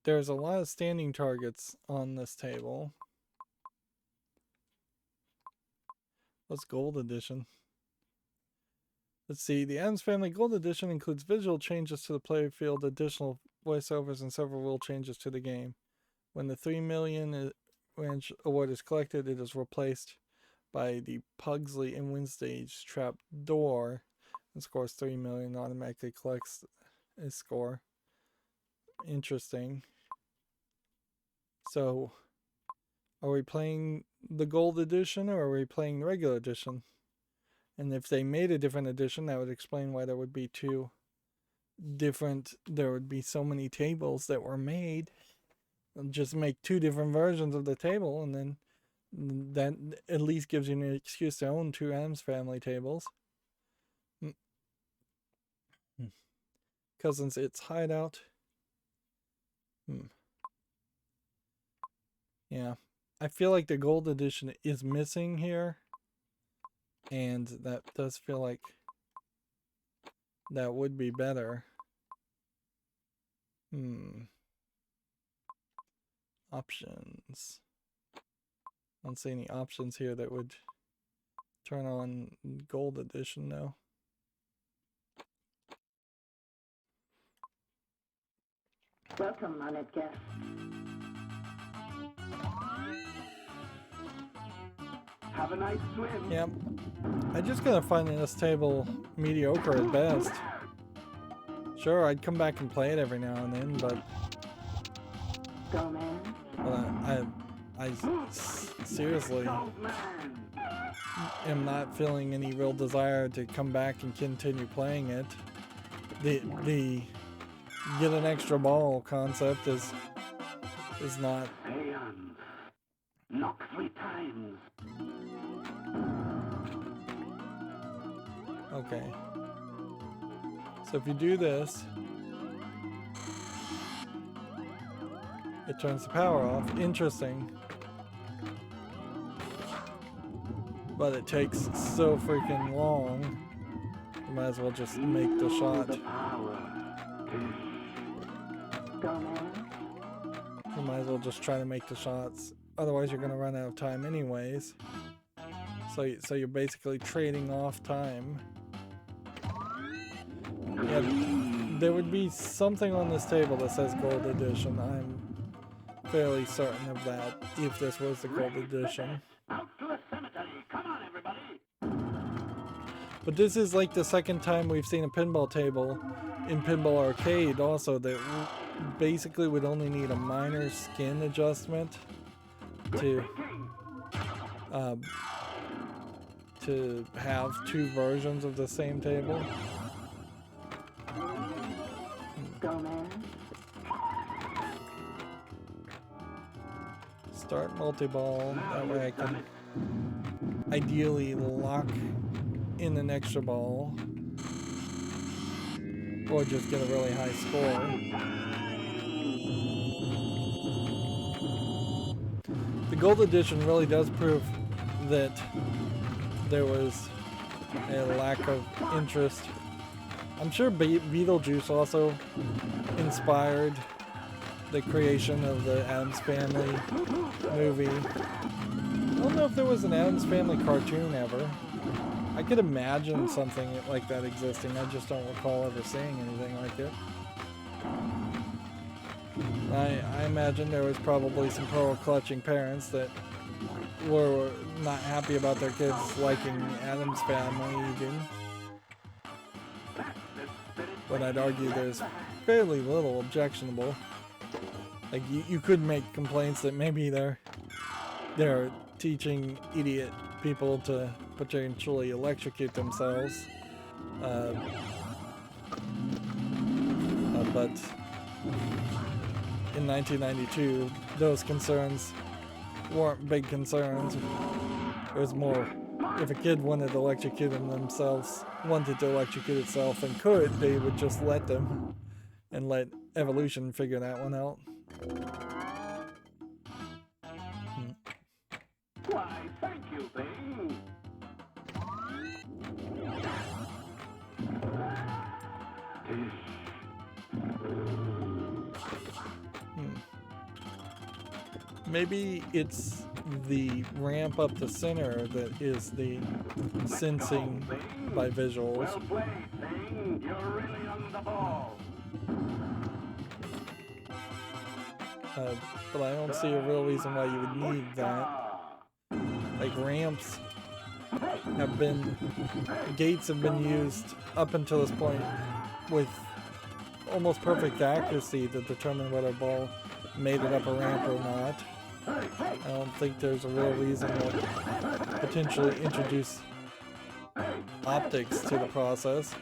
There's a lot of standing targets on this table. What's Gold Edition? Let's see. The Addams Family Gold Edition includes visual changes to the playfield, additional voiceovers, and several rule changes to the game. When the 3 million range award is collected, it is replaced by the Pugsley and Winstage trap door and scores 3 million, automatically collects a score. Interesting. So, are we playing the Gold Edition or are we playing the regular edition? And if they made a different edition, that would explain why there would be there would be so many tables that were made. Just make 2 different versions of the table and then That at least gives you an excuse to own 2 Adams Family tables. Cousins, it's Hideout. Yeah, I feel like the gold edition is missing here, and that does feel like that would be better. Options. I don't see any options here that would turn on gold edition now. Welcome, honored guest. Have a nice swim. Yep. I just gotta find this table mediocre at best. Sure, I'd come back and play it every now and then, but Go, man. I seriously am not feeling any real desire to come back and continue playing it. The get an extra ball concept is not. Knock 3 times. Okay. So if you do this, it turns the power off. Interesting. But it takes so freaking long. You might as well just make the shot. Go, man. You might as well just try to make the shots. Otherwise you're going to run out of time anyways. So you're basically trading off time. Yeah, there would be something on this table that says gold edition. I'm fairly certain of that if this was the gold edition. Out to the cemetery. Come on, everybody. But this is like the second time we've seen a pinball table in Pinball Arcade also that basically would only need a minor skin adjustment to have 2 versions of the same table. Go, man. Start multi-ball, that way I can ideally lock in an extra ball or just get a really high score. The gold edition really does prove that there was a lack of interest. I'm sure Beetlejuice also inspired the creation of the Addams Family movie. I don't know if there was an Addams Family cartoon ever. I could imagine something like that existing. I just don't recall ever seeing anything like it. I imagine there was probably some pearl-clutching parents that were not happy about their kids liking Addams Family even. But I'd argue there's fairly little objectionable. Like you could make complaints that maybe they're teaching idiot people to potentially electrocute themselves. But in 1992, those concerns weren't big concerns. It was more, if a kid wanted to electrocute wanted to electrocute itself and could, they would just let them and let evolution figure that one out. Why, thank you, thing. Maybe it's the ramp up the center that is the sensing by visuals. Well played, thing. You're really on the ball. But I don't see a real reason why you would need that. Like ramps gates have been used up until this point with almost perfect accuracy to determine whether a ball made it up a ramp or not. I don't think there's a real reason to potentially introduce optics to the process.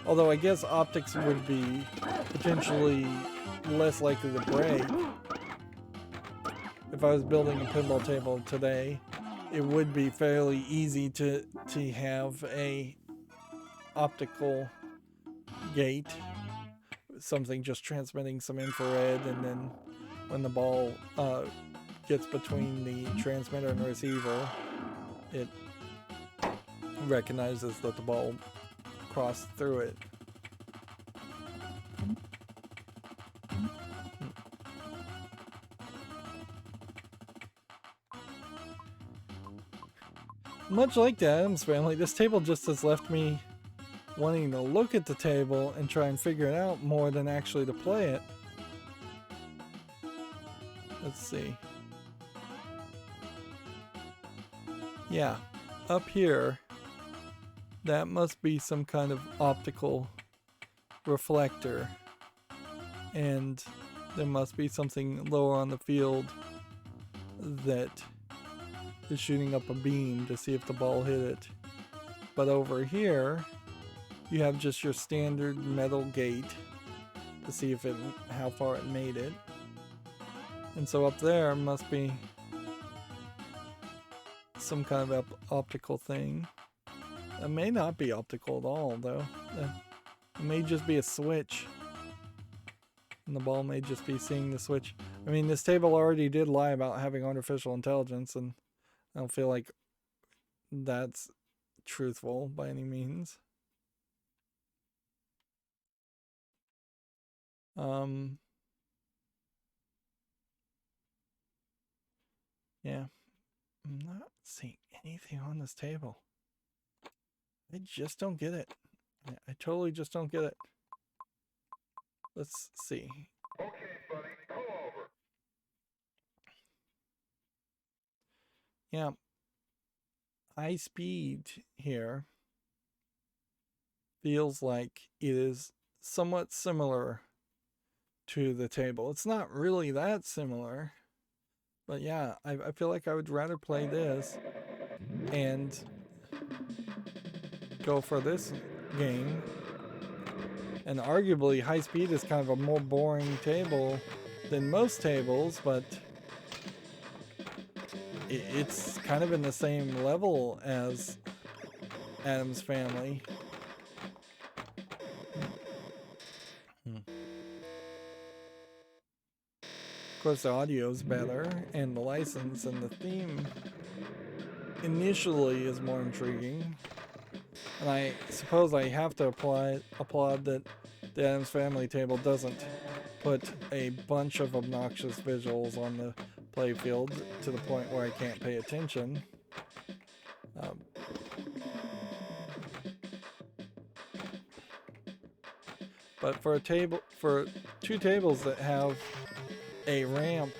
Although I guess optics would be potentially less likely to break. if I was building a pinball table today, it would be fairly easy to have a optical gate, something just transmitting some infrared, and then when the ball gets between the transmitter and receiver, it recognizes that the ball crossed through it. Much like the Addams Family, this table just has left me wanting to look at the table and try and figure it out more than actually to play it. Let's see. Yeah, up here, that must be some kind of optical reflector. And there must be something lower on the field that is shooting up a beam to see if the ball hit it. But over here, you have just your standard metal gate to see if how far it made it. And so up there must be some kind of optical thing. It may not be optical at all, though. It may just be a switch. And the ball may just be seeing the switch. I mean, this table already did lie about having artificial intelligence, and I don't feel like that's truthful by any means. Yeah, I'm not seeing anything on this table. I just don't get it. I totally just don't get it. Let's see. Okay, buddy, pull over. Yeah. High speed here feels like it is somewhat similar to the table. It's not really that similar, but yeah, I feel like I would rather play this and go for this game. And arguably, high speed is kind of a more boring table than most tables, but it's kind of in the same level as Addams Family. Of course, the audio is better, and the license and the theme initially is more intriguing. And I suppose I have to applaud that the Addams Family table doesn't put a bunch of obnoxious visuals on the playfield to the point where I can't pay attention. But for two tables that have a ramp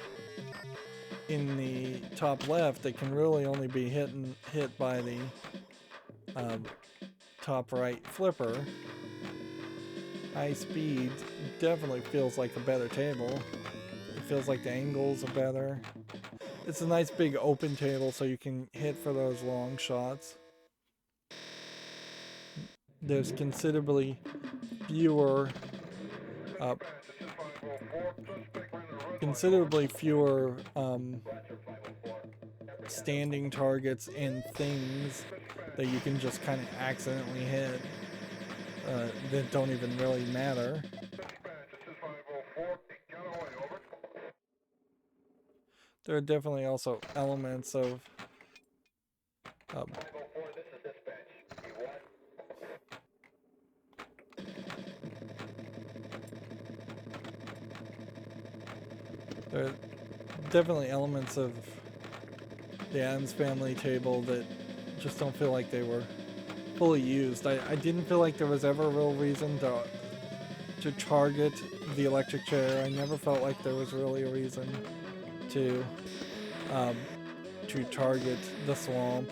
in the top left that can really only be hit by the top right flipper, high speed definitely feels like a better table. It feels like the angles are better. It's a nice big open table so you can hit for those long shots. There's considerably fewer standing targets and things that you can just kind of accidentally hit that don't even really matter. There are definitely also elements of there are definitely elements of the Addams Family table that just don't feel like they were fully used. I didn't feel like there was ever a real reason to target the electric chair. I never felt like there was really a reason to target the swamp.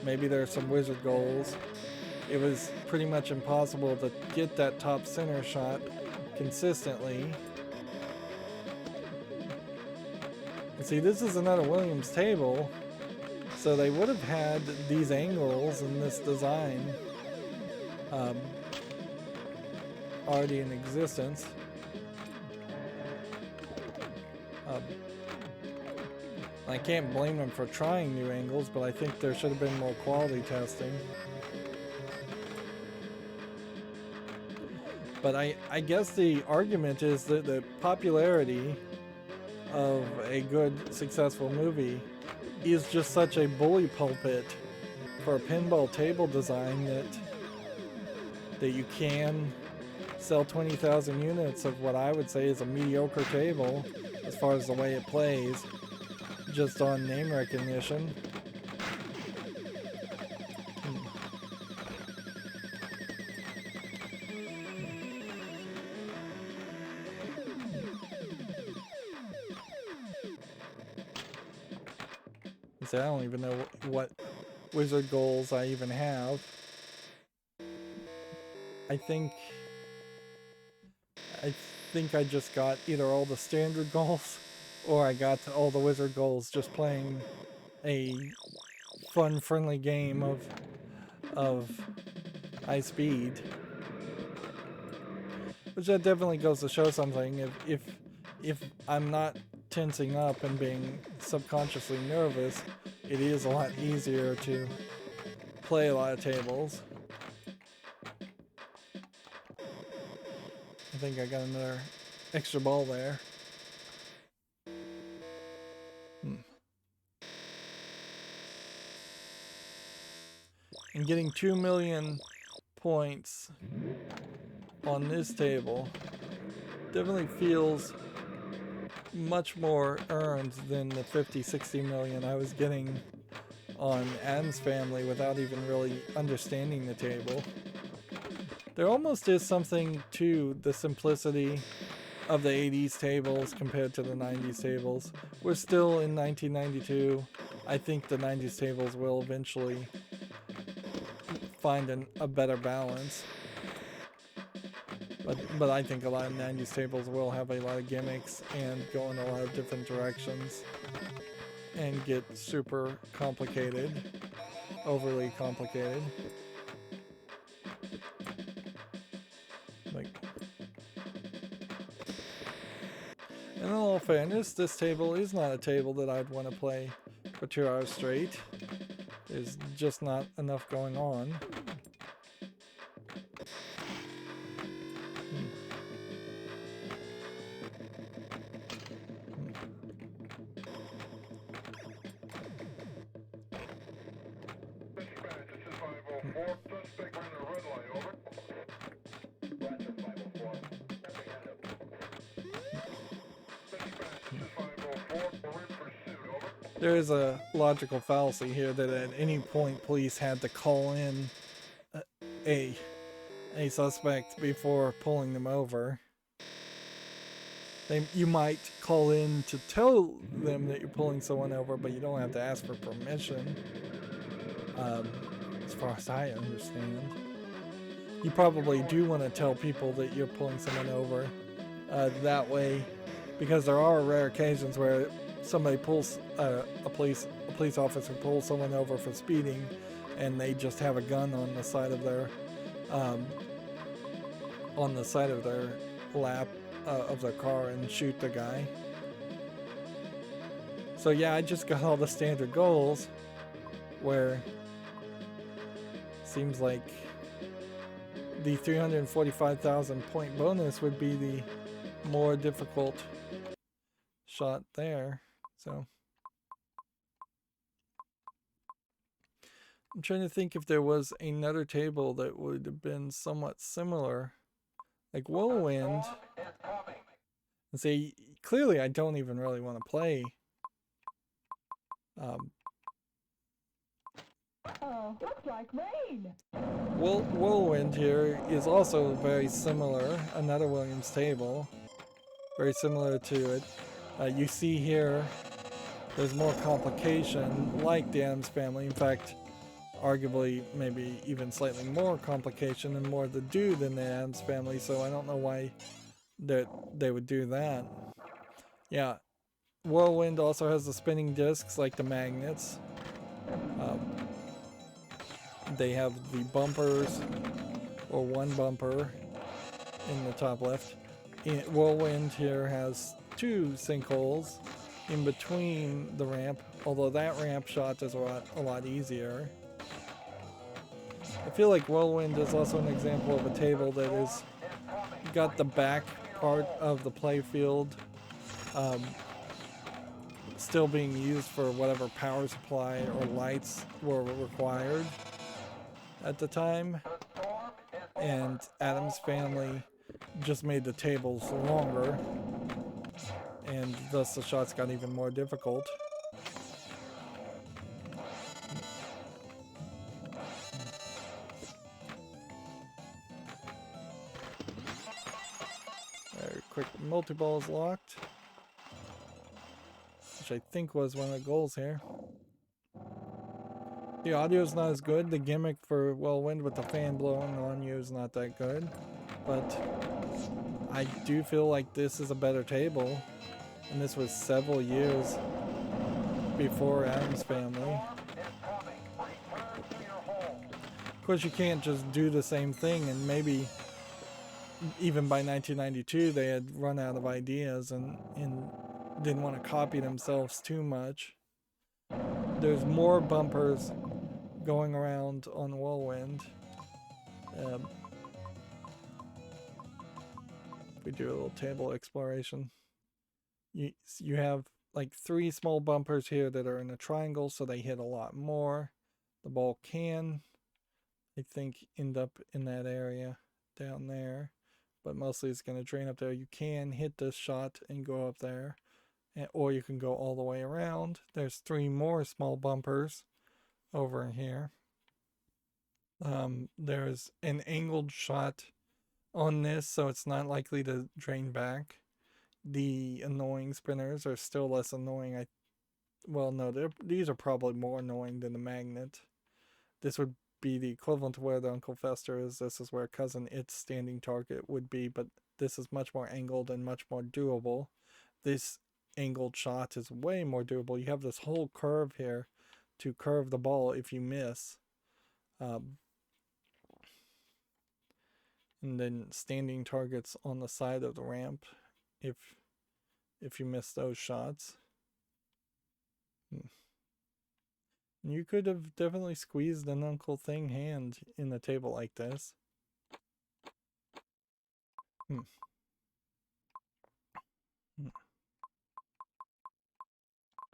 Maybe there are some wizard goals. It was pretty much impossible to get that top center shot consistently. And see, this is another Williams table, so they would have had these angles in this design already in existence. I can't blame them for trying new angles, but I think there should have been more quality testing. But I guess the argument is that the popularity of a good, successful movie is just such a bully pulpit for a pinball table design that you can sell 20,000 units of what I would say is a mediocre table as far as the way it plays, just on name recognition. I don't even know what wizard goals I even have. I think I just got either all the standard goals or I got all the wizard goals just playing a fun, friendly game of high speed. Which that definitely goes to show something. If I'm not tensing up and being subconsciously nervous, it is a lot easier to play a lot of tables. I think I got another extra ball there. And getting 2 million points on this table definitely feels much more earned than the 50-60 million I was getting on Addams Family without even really understanding the table. There almost is something to the simplicity of the 80s tables compared to the 90s tables. We're still in 1992. I think the 90s tables will eventually find a better balance. But I think a lot of 90s tables will have a lot of gimmicks and go in a lot of different directions and get super complicated, overly complicated. Like, in all fairness, this table is not a table that I'd want to play for 2 hours straight. There's just not enough going on. There is a logical fallacy here that at any point police had to call in a suspect before pulling them over. You might call in to tell them that you're pulling someone over, but you don't have to ask for permission. As far as I understand. You probably do want to tell people that you're pulling someone over. That way, because there are rare occasions where somebody pulls a police officer pulls someone over for speeding, and they just have a gun on the side of their lap of their car and shoot the guy. So yeah, I just got all the standard goals, where seems like the 345,000 point bonus would be the more difficult shot there. So I'm trying to think if there was another table that would have been somewhat similar, like Whirlwind. And see, clearly I don't even really want to play looks like rain. Whirlwind here is also very similar, another Williams table, very similar to it. You see here, there's more complication, like the Addams Family. In fact, arguably, maybe even slightly more complication and more to do than the Addams Family, so I don't know why they would do that. Yeah, Whirlwind also has the spinning discs, like the magnets. They have the bumpers, or one bumper in the top left. Whirlwind here has 2 sinkholes, in between the ramp, although that ramp shot is a lot easier. I feel like Whirlwind is also an example of a table that is got the back part of the playfield still being used for whatever power supply or lights were required at the time, and Adam's Family just made the tables longer, and thus the shots got even more difficult. Very quick multi-ball is locked, which I think was one of the goals here. The audio is not as good. The gimmick for Whirlwind with the fan blowing on you is not that good, but I do feel like this is a better table, and this was several years before Adam's Family. Of course, you can't just do the same thing, and maybe even by 1992 they had run out of ideas and didn't want to copy themselves too much. There's more bumpers going around on Whirlwind. We do a little table exploration. You have like 3 small bumpers here that are in a triangle, so they hit a lot more. The ball can, I think, end up in that area down there, but mostly it's going to drain up there. You can hit this shot and go up there, or you can go all the way around. There's 3 more small bumpers over here. There's an angled shot on this, so it's not likely to drain back. The annoying spinners are still less annoying. Well, no, these are probably more annoying than the magnet. This would be the equivalent to where the Uncle Fester is. This is where Cousin It's standing target would be, but this is much more angled and much more doable. This angled shot is way more doable. You have this whole curve here to curve the ball if you miss. And then standing targets on the side of the ramp if you miss those shots. You could have definitely squeezed an Uncle Thing hand in the table like this.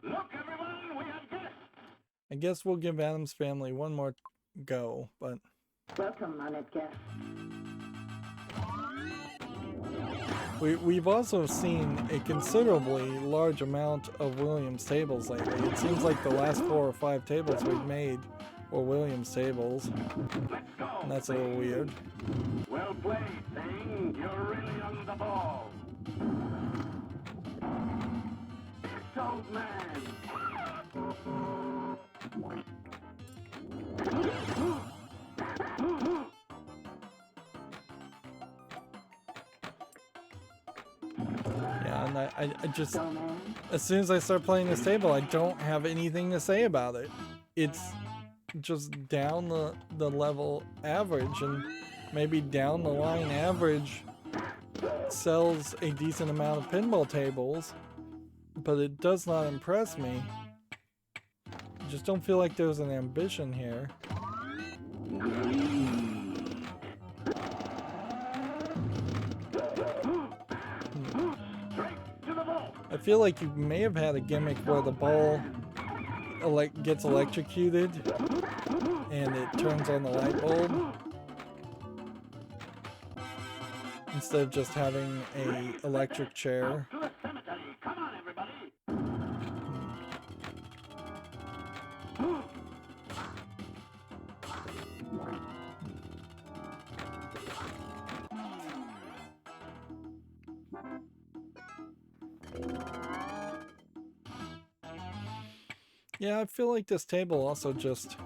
Look, everyone, we have guests. I guess we'll give Adam's Family one more go, but Welcome, honored guests. we've also seen a considerably large amount of Williams tables lately. It seems like the last 4 or 5 tables we've made were Williams tables. Let's go. And that's a little weird. Well played, Thing. You're really on the ball. It's old man. Yeah, and I just, Go, man. as soon as I start playing this table, I don't have anything to say about it. It's just down the level average, and maybe down the line average sells a decent amount of pinball tables, but it does not impress me. I just don't feel like there's an ambition here. I feel like you may have had a gimmick where the ball gets electrocuted and it turns on the light bulb instead of just having a electric chair. To the cemetery. Come on, everybody. Yeah, I feel like this table also just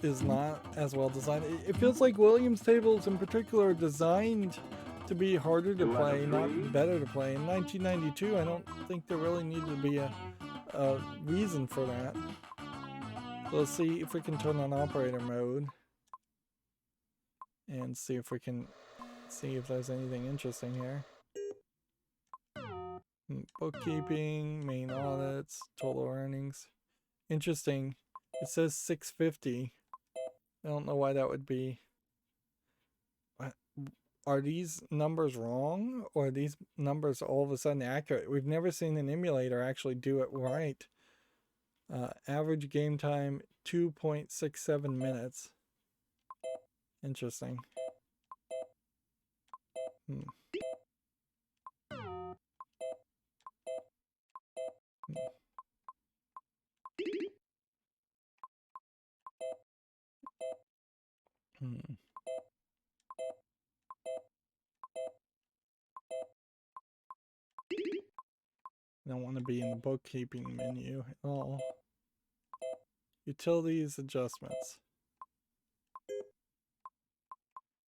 is not as well designed. It feels like Williams tables in particular are designed to be harder to play, not better to play. In 1992, I don't think there really needed to be a reason for that. So let's see if we can turn on operator mode and see if we can see if there's anything interesting here. Bookkeeping, main audits, total earnings. Interesting. It says 650. I don't know why that would be. Are these numbers wrong, or are these numbers all of a sudden accurate? We've never seen an emulator actually do it right. Average game time 2.67 minutes. Interesting. Hmm. Hmm. I don't want to be in the bookkeeping menu at all. Utilities adjustments.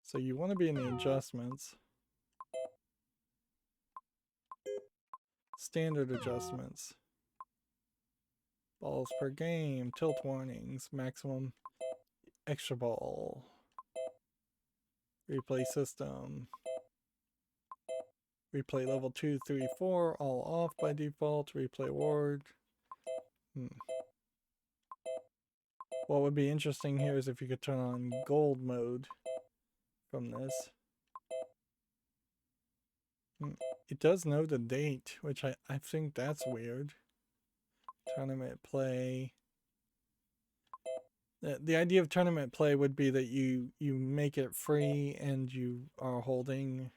So you want to be in the adjustments. Standard adjustments. Balls per game, tilt warnings, maximum extra ball. Replay system. Replay level 2, 3, 4, all off by default. Replay ward. What would be interesting here is if you could turn on gold mode from this. It does know the date, which I think that's weird. Tournament play. The idea of tournament play would be that you make it free and you are holding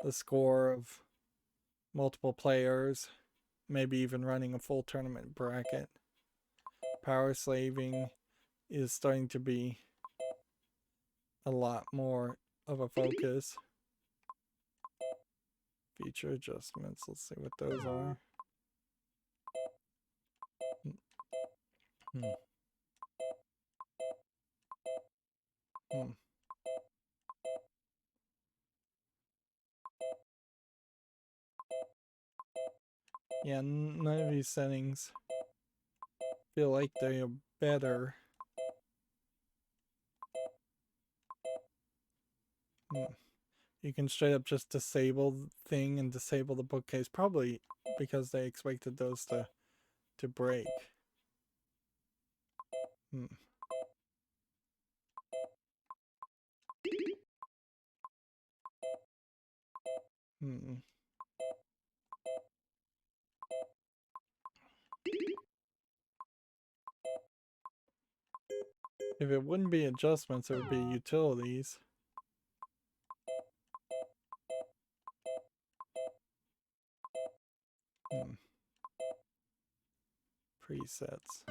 the score of multiple players, maybe even running a full tournament bracket. Power slaving is starting to be a lot more of a focus. Feature adjustments, let's see what those are. Yeah, none of these settings feel like they are better. You can straight up just disable the thing and disable the bookcase, probably because they expected those to break. If it wouldn't be adjustments, it would be utilities. Presets.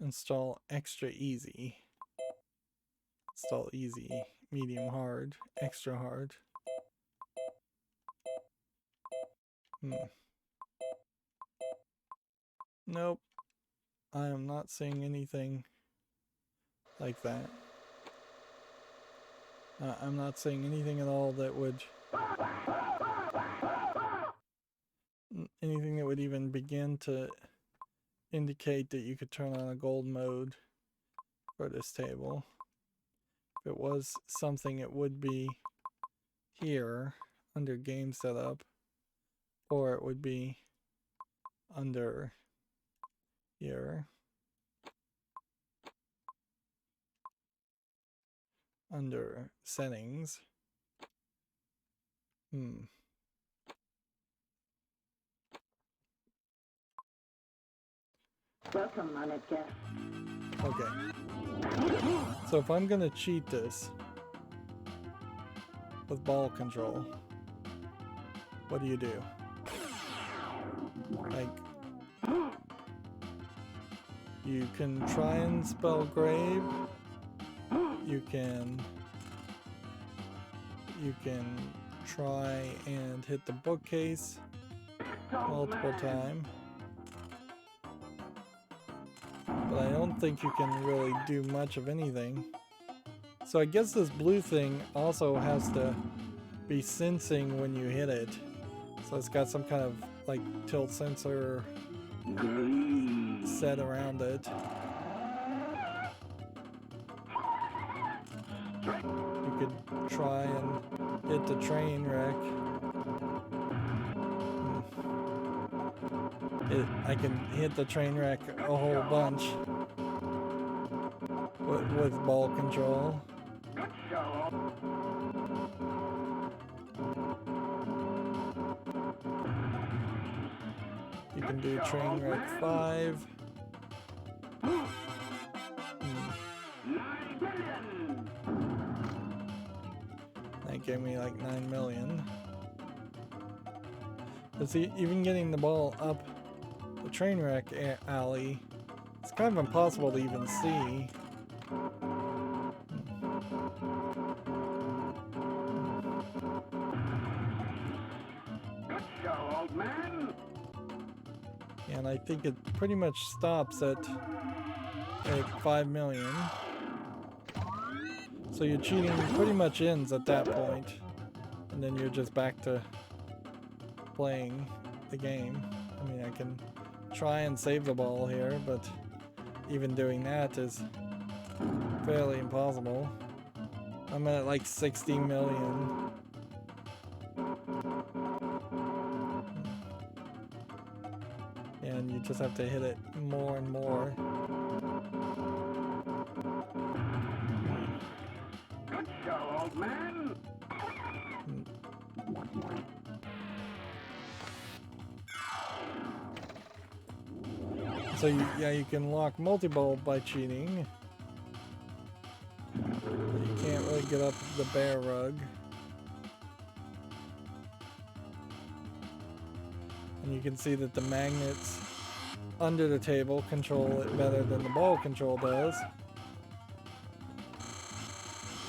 Install extra easy. Install easy, medium hard, extra hard. Nope. I am not seeing anything like that. I'm not seeing anything at all that would... anything that would even begin to indicate that you could turn on a gold mode for this table. If it was something, it would be here under game setup, or it would be under here under settings. Welcome, honored guest. Okay. So if I'm gonna cheat this with ball control, what do you do? Like, you can try and spell grave. You can try and hit the bookcase multiple times. But I don't think you can really do much of anything. So I guess this blue thing also has to be sensing when you hit it. So it's got some kind of like tilt sensor set around it. You could try and hit the train wreck. I can hit the train wreck a whole bunch with ball control. Good show. You can do train wreck 5. 9 billion. That gave me like 9 million. But see, even getting the ball up the train wreck alley, it's kind of impossible to even see. Good show, old man. And I think it pretty much stops at 5 million. So your cheating pretty much ends at that point, and then you're just back to playing the game. I mean, I can try and save the ball here, but even doing that is fairly impossible. I'm at like 60 million. And you just have to hit it more and more. Good show, old man. So you can lock multi-ball by cheating. But you can't really get up the bear rug. And you can see that the magnets under the table control it better than the ball control does.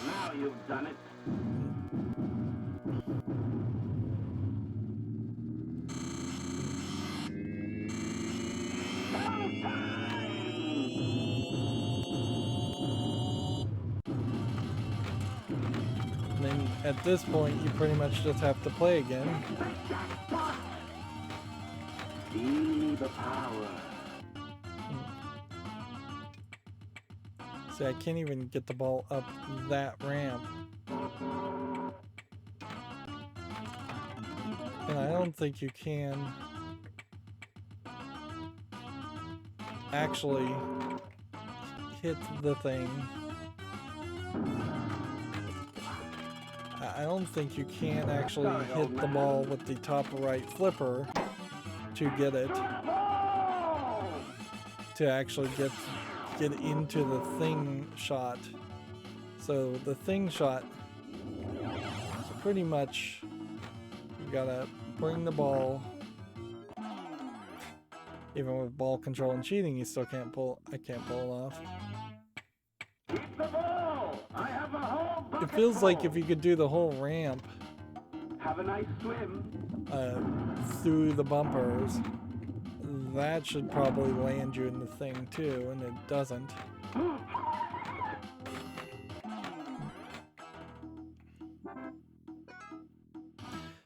Now you've done it. And then at this point, you pretty much just have to play again. See the power. See, I can't even get the ball up that ramp. And I don't think you can actually hit the thing. I don't think you can actually hit the ball with the top right flipper to get it, to actually get into the thing shot. So the thing shot is pretty much, you gotta bring the ball. Even with ball control and cheating, you still can't pull. I can't pull it off. Keep the ball. I have a whole bucket It feels like full. if you could do the whole ramp Have a nice swim. through the bumpers, that should probably land you in the thing too, and it doesn't.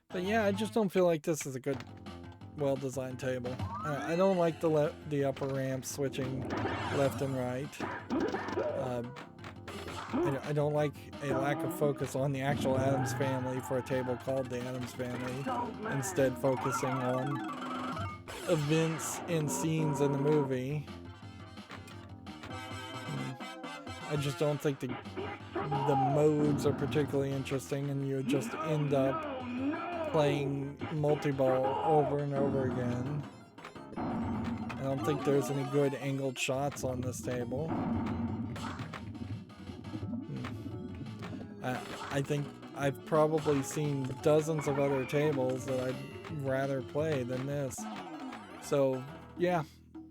But yeah, I just don't feel like this is a good, well-designed table. I don't like the upper ramp switching left and right. I don't like a lack of focus on the actual Addams Family for a table called the Addams Family, instead focusing on events and scenes in the movie. I just don't think the modes are particularly interesting, and you just end up playing multi-ball over and over again. I don't think there's any good angled shots on this table. I think I've probably seen dozens of other tables that I'd rather play than this. So yeah,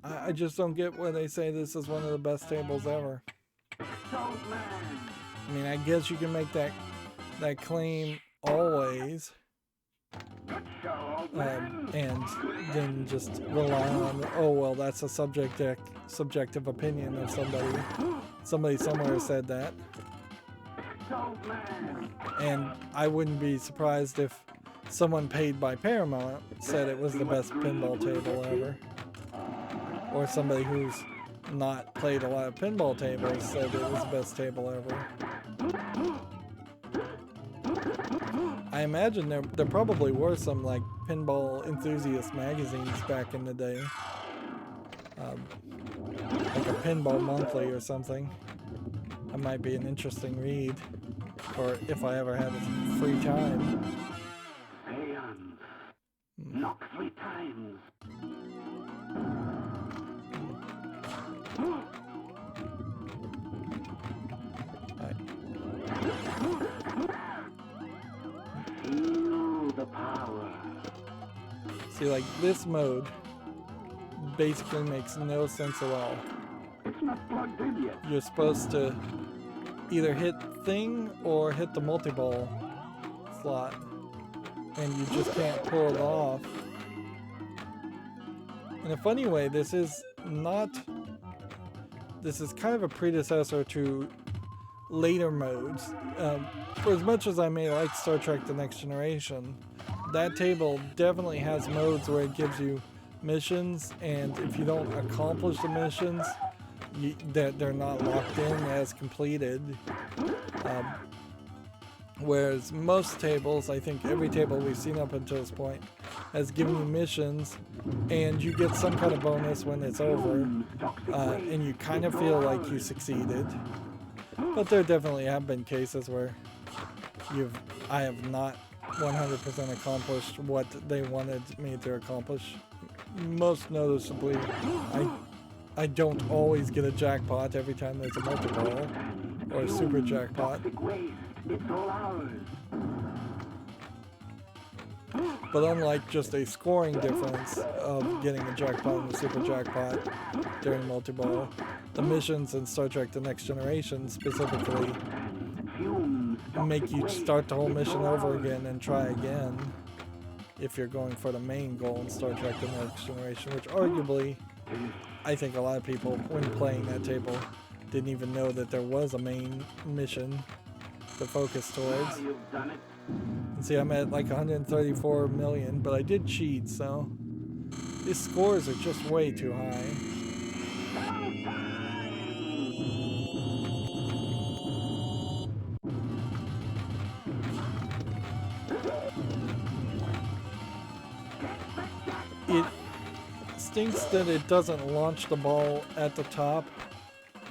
I just don't get why they say this is one of the best tables ever. I mean, I guess you can make that claim always, and then just rely on, oh well, that's a subjective opinion of somebody. Somebody somewhere said that. And I wouldn't be surprised if someone paid by Paramount said it was the best pinball table ever. Or somebody who's not played a lot of pinball tables said it was the best table ever. I imagine there probably were some like pinball enthusiast magazines back in the day. Like a Pinball Monthly or something. That might be an interesting read. Or if I ever had free time. Seance. Knock 3 times. Right. Feel the power. See, like this mode basically makes no sense at all. It's not plugged in yet. You're supposed to either hit thing or hit the multi-ball slot, and you just can't pull it off. In a funny way, this is kind of a predecessor to later modes. For as much as I may like Star Trek The Next Generation, that table definitely has modes where it gives you missions, and if you don't accomplish the missions, they're not locked in as completed. Whereas most tables, I think every table we've seen up until this point, has given you missions, and you get some kind of bonus when it's over, and you kind of feel like you succeeded. But there definitely have been cases where I have not 100% accomplished what they wanted me to accomplish. Most noticeably, I don't always get a jackpot every time there's a multi-ball or a super jackpot. It's all ours. But unlike just a scoring difference of getting a jackpot and a super jackpot during multi-ball, the missions in Star Trek The Next Generation specifically make you start the whole mission over again and try again if you're going for the main goal in Star Trek The Next Generation, which arguably, I think a lot of people, when playing that table, didn't even know that there was a main mission to focus towards. And see, I'm at like 134 million, but I did cheat, so these scores are just way too high. It stinks that it doesn't launch the ball at the top,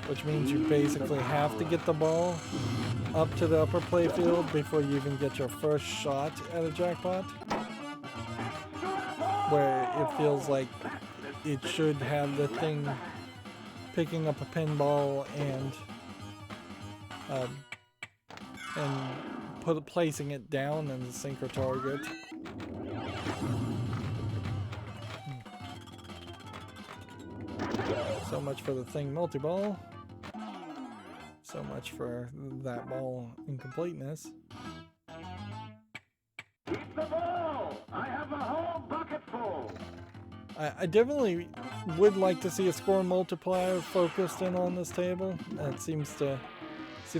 which means you basically have to get the ball up to the upper playfield before you even get your first shot at a jackpot. Where it feels like it should have the thing picking up a pinball and placing it down in the sinker target. So much for the thing multi-ball. So much for that ball incompleteness. Keep the ball! I have a whole bucket full! I definitely would like to see a score multiplier focused in on this table. It seems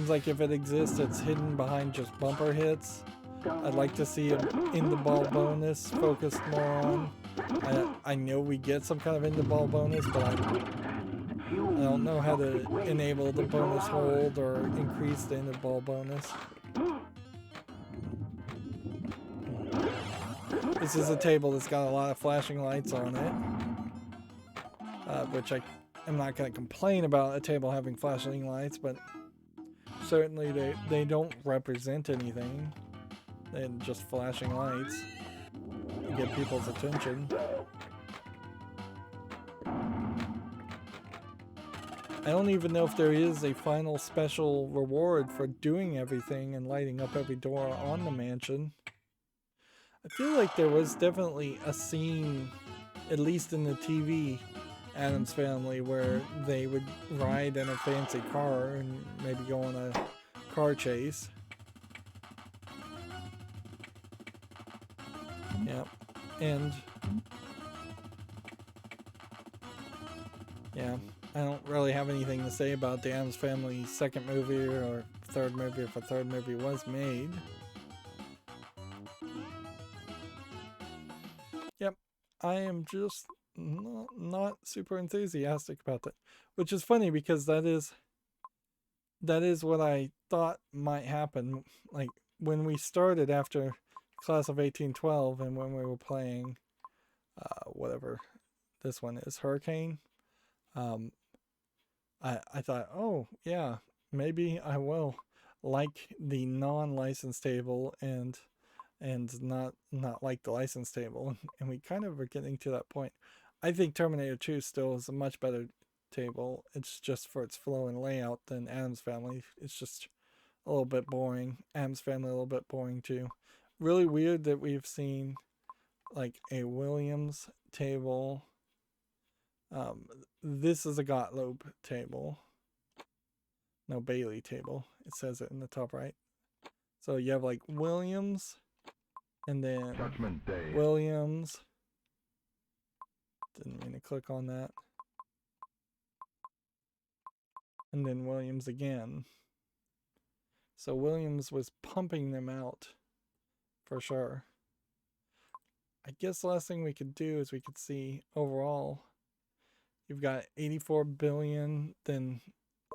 like if it exists, it's hidden behind just bumper hits. I'd like to see an in-the-ball bonus focused more on. I know we get some kind of in-the-ball bonus, but I don't know how to enable the bonus hold or increase the in-the-ball bonus. This is a table that's got a lot of flashing lights on it, which I am not going to complain about a table having flashing lights, but certainly they don't represent anything. They're just flashing lights to get people's attention. I don't even know if there is a final special reward for doing everything and lighting up every door on the mansion. I feel like there was definitely a scene, at least in the TV Addams Family, where they would ride in a fancy car and maybe go on a car chase. Yep. And yeah, I don't really have anything to say about the Addams Family second movie or third movie if a third movie was made. Yep, I am just not super enthusiastic about that, which is funny because that is what I thought might happen. Like when we started after Class of 1812, and when we were playing whatever this one is, Hurricane, I thought, oh yeah, maybe I will like the non-licensed table and not like the licensed table, and we kind of are getting to that point. I think Terminator 2 still is a much better table. It's just for its flow and layout than Addams Family. It's just a little bit boring. Addams Family a little bit boring too. Really weird that we've seen like a Williams table. This is a Gottlieb table. No, Bailey table. It says it in the top right. So you have like Williams, and then Judgment Day. Williams. Didn't mean to click on that. And then Williams again. So Williams was pumping them out for sure. I guess the last thing we could do is we could see overall you've got 84 billion then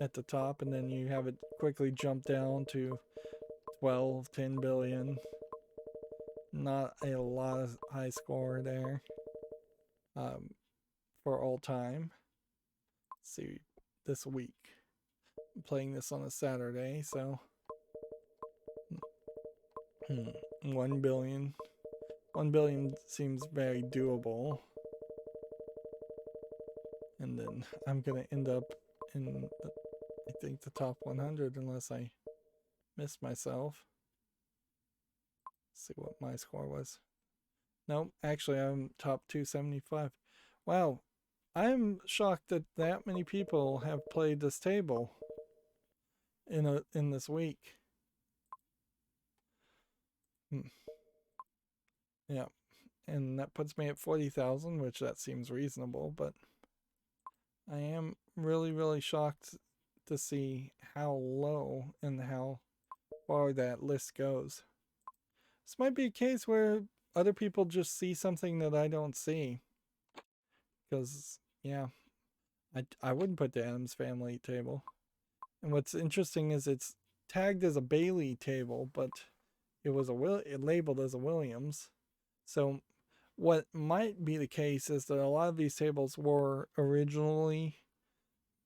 at the top, and then you have it quickly jump down to 12, 10 billion. Not a lot of high score there for all time. Let's see, this week. I'm playing this on a Saturday, so 1 billion. 1 billion seems very doable. And then I'm going to end up in, I think, the top 100 unless I miss myself. Let's see what my score was. Nope, actually I'm top 275. Wow, I'm shocked that that many people have played this table in this week. Yeah, and that puts me at 40,000, which that seems reasonable, but I am really, really shocked to see how low and how far that list goes. This might be a case where other people just see something that I don't see. Because, yeah, I wouldn't put the Addams Family table. And what's interesting is it's tagged as a Bailey table, but it was it labeled as a Williams. So what might be the case is that a lot of these tables were originally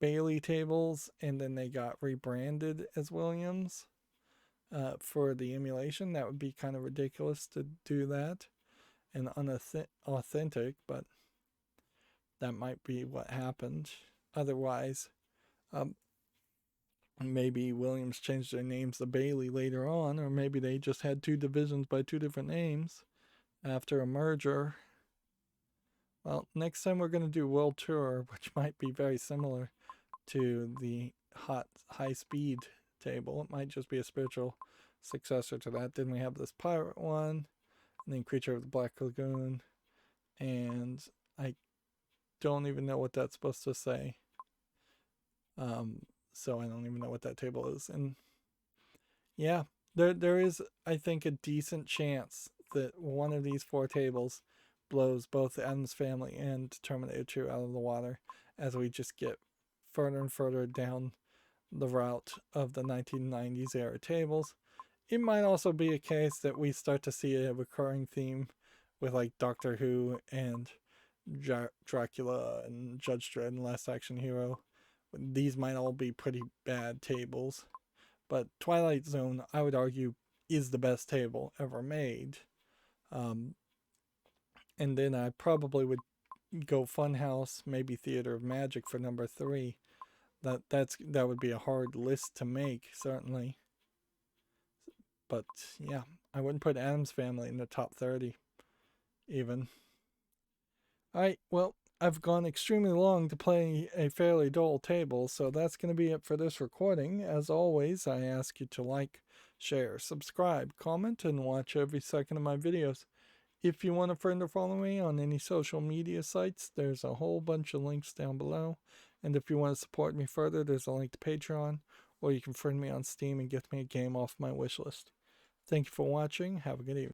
Bailey tables, and then they got rebranded as Williams for the emulation. That would be kind of ridiculous to do that and unauthentic, but that might be what happened. Otherwise, maybe Williams changed their names to Bailey later on, or maybe they just had two divisions by two different names after a merger. Well, next time we're going to do World Tour, which might be very similar to the high speed table. It might just be a spiritual successor to that. Then we have this pirate one, and then Creature of the Black Lagoon, and I don't even know what that's supposed to say. So I don't even know what that table is. And yeah, there is, I think, a decent chance that one of these four tables blows both the Addams Family and Terminator 2 out of the water as we just get further and further down the route of the 1990s era tables. It might also be a case that we start to see a recurring theme with like Doctor Who and Dracula and Judge Dredd and Last Action Hero. These might all be pretty bad tables, but Twilight Zone, I would argue, is the best table ever made. And then I probably would go Funhouse, maybe Theater of Magic for number 3. That would be a hard list to make, certainly. But yeah, I wouldn't put Addams Family in the top 30 even. Alright, well, I've gone extremely long to play a fairly dull table, so that's going to be it for this recording. As always, I ask you to like, share, subscribe, comment, and watch every second of my videos. If you want a friend or follow me on any social media sites, there's a whole bunch of links down below. And if you want to support me further, there's a link to Patreon, or you can friend me on Steam and get me a game off my wishlist. Thank you for watching. Have a good evening.